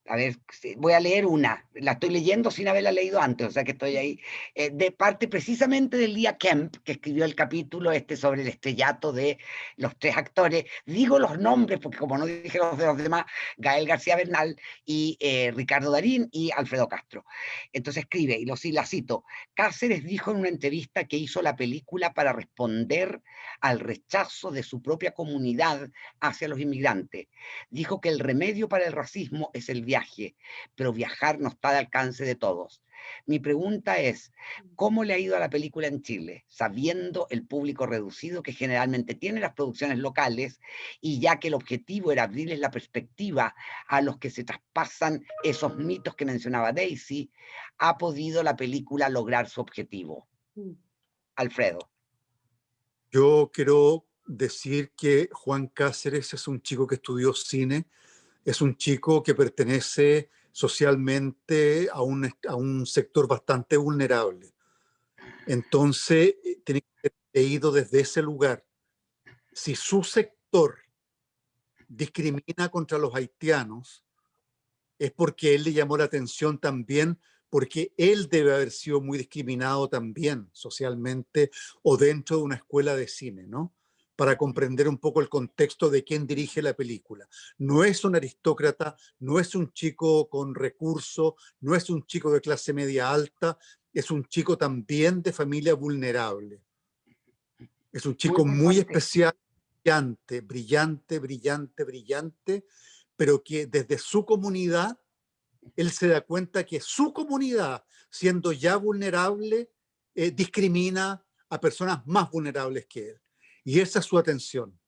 A ver, voy a leer una. La estoy leyendo sin haberla leído antes, o sea que estoy ahí. De parte precisamente del día Kemp, que escribió el capítulo sobre el estrellato de los tres actores. Digo los nombres porque como no dije los de los demás, Gael García Bernal y Ricardo Darín y Alfredo Castro. Entonces escribe, y la cito, Cáceres dijo en una entrevista que hizo la película para responder al rechazo de su propia comunidad hacia los inmigrantes. Dijo que el remedio para el racismo es el viaje, pero viajar no está al alcance de todos. Mi pregunta es, ¿cómo le ha ido a la película en Chile, sabiendo el público reducido que generalmente tiene las producciones locales y ya que el objetivo era abrirles la perspectiva a los que se traspasan esos mitos que mencionaba Daisy, ha podido la película lograr su objetivo? Alfredo. Yo quiero decir que Juan Cáceres es un chico que estudió cine, es un chico que pertenece socialmente a un sector bastante vulnerable. Entonces, tiene que ser leído desde ese lugar. Si su sector discrimina contra los haitianos, es porque él le llamó la atención también, porque él debe haber sido muy discriminado también socialmente o dentro de una escuela de cine, ¿no? Para comprender un poco el contexto de quién dirige la película. No es un aristócrata, no es un chico con recursos, no es un chico de clase media alta, es un chico también de familia vulnerable. Es un Muy chico muy importante. especial, brillante, brillante, brillante, brillante, pero que desde su comunidad él se da cuenta que su comunidad, siendo ya vulnerable, discrimina a personas más vulnerables que él. Y esa es su atención.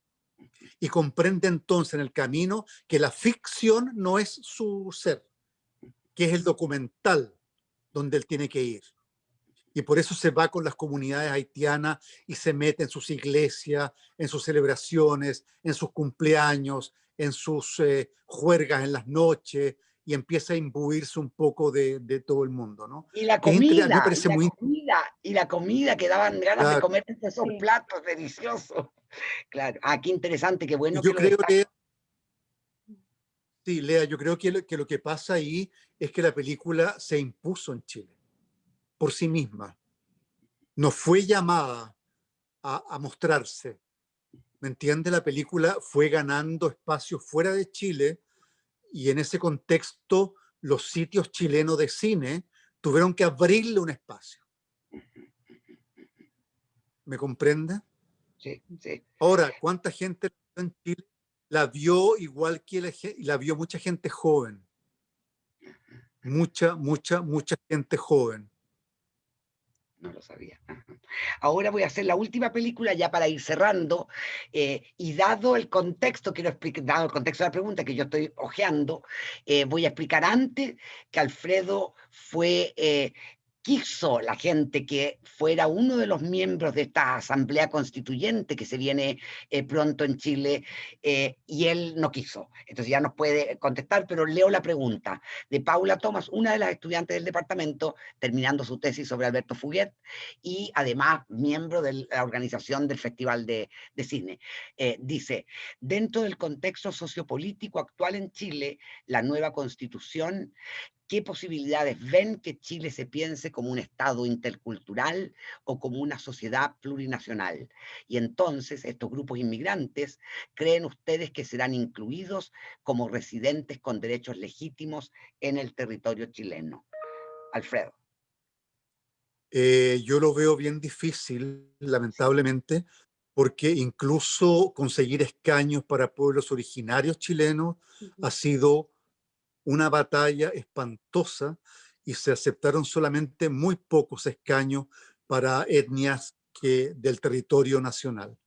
Y comprende entonces en el camino que la ficción no es su ser, que es el documental donde él tiene que ir. Y por eso se va con las comunidades haitianas y se mete en sus iglesias, en sus celebraciones, en sus cumpleaños, en sus juergas en las noches, y empieza a imbuirse un poco de todo el mundo, ¿no? Y la Que es a mí me comida, y parece la muy comida, y la comida que daban ganas de claro. comer esos Sí. platos deliciosos. Claro. Ah, qué interesante, qué Y bueno que yo lo creo destaca. que, sí, Lea, yo creo que lo que pasa ahí es que la película se impuso en Chile por sí misma. No fue llamada a mostrarse. ¿Me entiende? La película fue ganando espacio fuera de Chile y en ese contexto los sitios chilenos de cine tuvieron que abrirle un espacio. ¿Me comprende? Sí, sí. Ahora, ¿cuánta gente en Chile la vio igual que la vio mucha gente joven? Mucha gente joven. No lo sabía. Ajá. Ahora voy a hacer la última película ya para ir cerrando, y dado el contexto, quiero explicar, dado el contexto de la pregunta que yo estoy hojeando, voy a explicar antes que Alfredo quiso la gente que fuera uno de los miembros de esta asamblea constituyente que se viene pronto en Chile, y él no quiso. Entonces ya nos puede contestar, pero leo la pregunta de Paula Thomas, una de las estudiantes del departamento, terminando su tesis sobre Alberto Fuguet, y además miembro de la organización del Festival de Cine. Dice, dentro del contexto sociopolítico actual en Chile, la nueva constitución, ¿qué posibilidades ven que Chile se piense como un Estado intercultural o como una sociedad plurinacional? Y entonces, estos grupos inmigrantes, ¿creen ustedes que serán incluidos como residentes con derechos legítimos en el territorio chileno? Alfredo. Yo lo veo bien difícil, lamentablemente, porque incluso conseguir escaños para pueblos originarios chilenos ha sido una batalla espantosa y se aceptaron solamente muy pocos escaños para etnias del territorio nacional.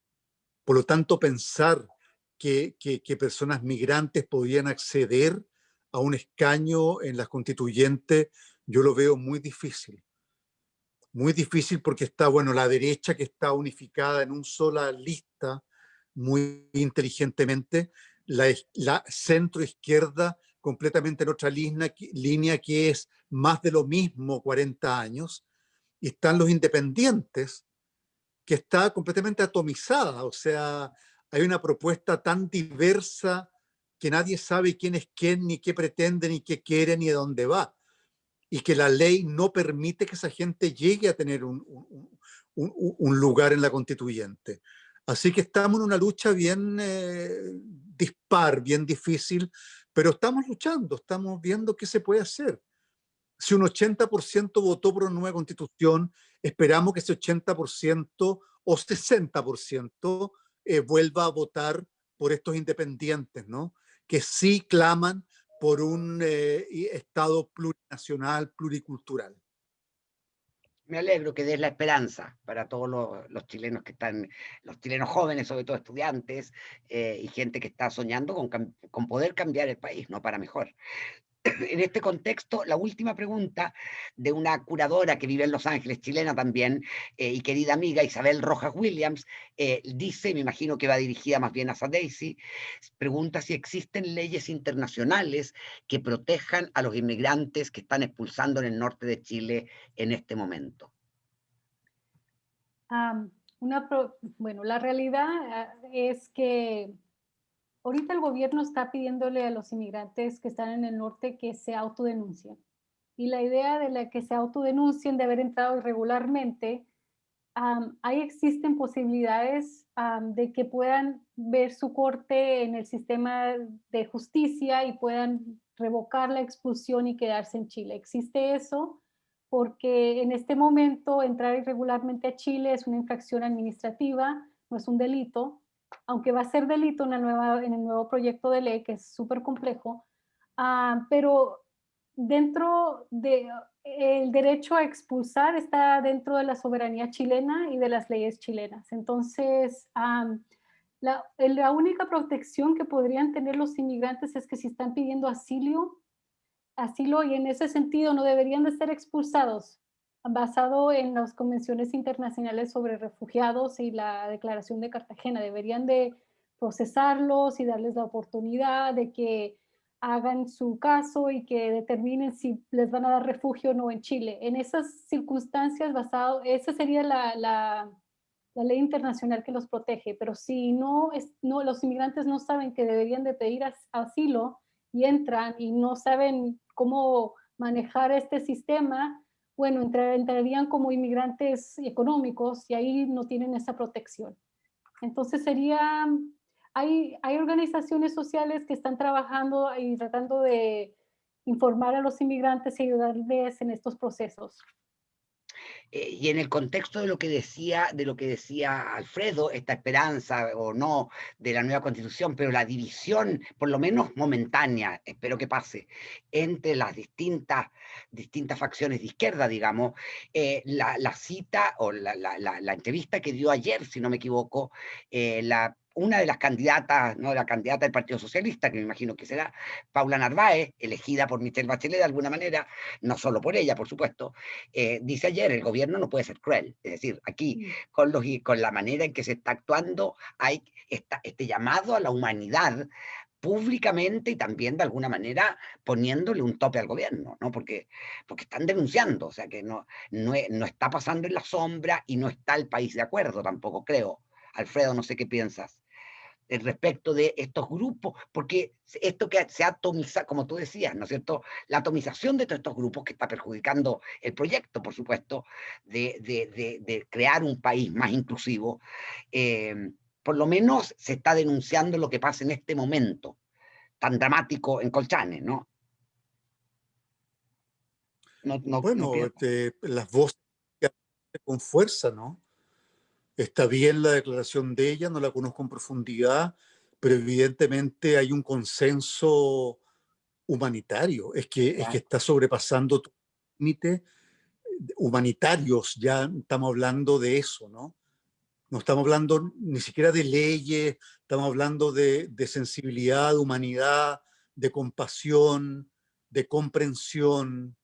Por lo tanto, pensar que personas migrantes podían acceder a un escaño en las constituyentes, yo lo veo muy difícil. Muy difícil porque está, bueno, la derecha que está unificada en una sola lista muy inteligentemente, la centro izquierda completamente en otra línea que es más de lo mismo 40 años, y están los independientes que está completamente atomizada, o sea, hay una propuesta tan diversa que nadie sabe quién es quién, ni qué pretende, ni qué quiere, ni de dónde va, y que la ley no permite que esa gente llegue a tener un lugar en la constituyente. Así que estamos en una lucha bien dispar, bien difícil, pero estamos luchando, estamos viendo qué se puede hacer. Si un 80% votó por una nueva constitución, esperamos que ese 80% o 60% vuelva a votar por estos independientes, ¿no? Que sí claman por un Estado plurinacional, pluricultural. Me alegro que des la esperanza para todos los chilenos que están, los chilenos jóvenes, sobre todo estudiantes, y gente que está soñando con poder cambiar el país, no para mejor. En este contexto, la última pregunta de una curadora que vive en Los Ángeles, chilena también, y querida amiga Isabel Rojas Williams, dice, me imagino que va dirigida más bien a Daisy, pregunta si existen leyes internacionales que protejan a los inmigrantes que están expulsando en el norte de Chile en este momento. Bueno, la realidad es que ahorita el gobierno está pidiéndole a los inmigrantes que están en el norte que se autodenuncien. Y la idea de la que se autodenuncien de haber entrado irregularmente, ahí existen posibilidades de que puedan ver su corte en el sistema de justicia y puedan revocar la expulsión y quedarse en Chile. Existe eso porque en este momento entrar irregularmente a Chile es una infracción administrativa, no es un delito, aunque va a ser delito en el nuevo proyecto de ley, que es súper complejo, pero dentro de el derecho a expulsar está dentro de la soberanía chilena y de las leyes chilenas. Entonces, La única protección que podrían tener los inmigrantes es que si están pidiendo asilo y en ese sentido no deberían de ser expulsados, basado en las convenciones internacionales sobre refugiados y la Declaración de Cartagena. Deberían de procesarlos y darles la oportunidad de que hagan su caso y que determinen si les van a dar refugio o no en Chile. En esas circunstancias, esa sería la ley internacional que los protege, pero si no, los inmigrantes no saben que deberían de pedir asilo y entran y no saben cómo manejar este sistema, bueno, entrarían como inmigrantes económicos y ahí no tienen esa protección. Entonces hay organizaciones sociales que están trabajando y tratando de informar a los inmigrantes y ayudarles en estos procesos. Y en el contexto de lo que decía Alfredo, esta esperanza o no de la nueva constitución, pero la división, por lo menos momentánea, espero que pase, entre las distintas facciones de izquierda, digamos, la cita o la entrevista que dio ayer, si no me equivoco, una de las candidatas, no la candidata del Partido Socialista, que me imagino que será Paula Narváez, elegida por Michelle Bachelet de alguna manera, no solo por ella, por supuesto, dice ayer, el gobierno no puede ser cruel. Es decir, aquí, con la manera en que se está actuando, hay este llamado a la humanidad públicamente y también de alguna manera poniéndole un tope al gobierno, ¿no? Porque están denunciando, o sea que no está pasando en la sombra y no está el país de acuerdo tampoco, creo. Alfredo, no sé qué piensas respecto de estos grupos, porque esto que se atomiza, como tú decías, ¿no es cierto? La atomización de todos estos grupos que está perjudicando el proyecto, por supuesto, de crear un país más inclusivo, por lo menos se está denunciando lo que pasa en este momento tan dramático en Colchane, ¿no? No Bueno, pienso. las voces que con fuerza, ¿no? Está bien la declaración de ella, no la conozco en profundidad, pero evidentemente hay un consenso humanitario. Es que está sobrepasando tu límite humanitarios, ya estamos hablando de eso, ¿no? No estamos hablando ni siquiera de leyes, estamos hablando de sensibilidad, de humanidad, de compasión, de comprensión.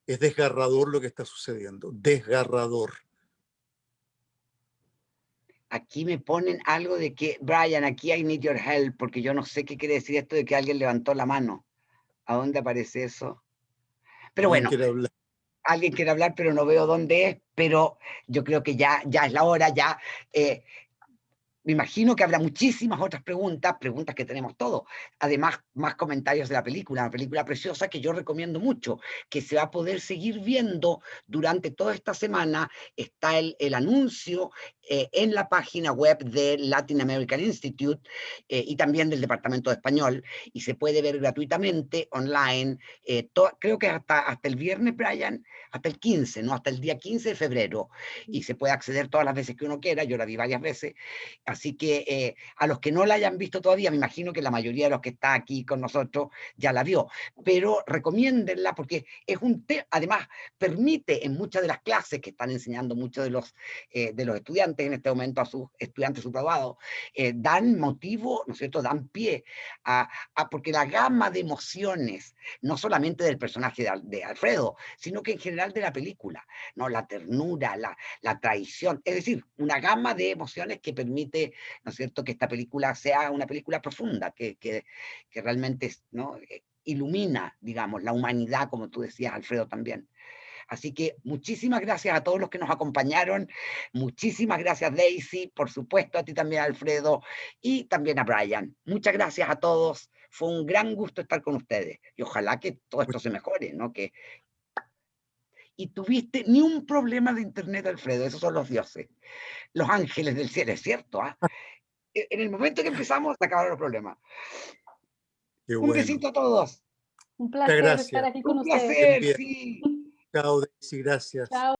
Es desgarrador lo que está sucediendo, desgarrador. Aquí me ponen algo de que, Brian, aquí I need your help, porque yo no sé qué quiere decir esto de que alguien levantó la mano. ¿A dónde aparece eso? Pero ¿Alguien bueno, quiere hablar? alguien quiere hablar, pero no veo dónde es, pero yo creo que ya es la hora, ya me imagino que habrá muchísimas otras preguntas que tenemos todos. Además, más comentarios de la película, una película preciosa que yo recomiendo mucho, que se va a poder seguir viendo durante toda esta semana. Está el anuncio en la página web del Latin American Institute y también del Departamento de Español, y se puede ver gratuitamente online, creo que hasta el viernes, Brian, hasta el 15, ¿no? Hasta el día 15 de febrero, y se puede acceder todas las veces que uno quiera. Yo la vi varias veces. Así que a los que no la hayan visto todavía, me imagino que la mayoría de los que está aquí con nosotros ya la vio, pero recomiéndenla porque es además permite en muchas de las clases que están enseñando muchos de los estudiantes en este momento a sus estudiantes subgraduados, dan motivo, ¿no es cierto?, dan pie porque la gama de emociones, no solamente del personaje de Alfredo, sino que en general de la película, ¿no? La ternura, la traición, es decir, una gama de emociones que permite, ¿no es cierto?, que esta película sea una película profunda, que realmente, ¿no?, ilumina, digamos, la humanidad, como tú decías, Alfredo, también. Así que muchísimas gracias a todos los que nos acompañaron, muchísimas gracias, Daisy, por supuesto a ti también, Alfredo, y también a Brian. Muchas gracias a todos, fue un gran gusto estar con ustedes, y ojalá que todo esto se mejore, ¿no? Y tuviste ni un problema de internet, Alfredo, esos son los dioses, los ángeles del cielo, es cierto, ¿ah? En el momento que empezamos, se acabaron los problemas. Qué Un bueno. besito a todos. Un Muchas placer estar gracias. aquí con Un ustedes. Estén placer, bien. sí. Chao, Daisy, gracias. Chao.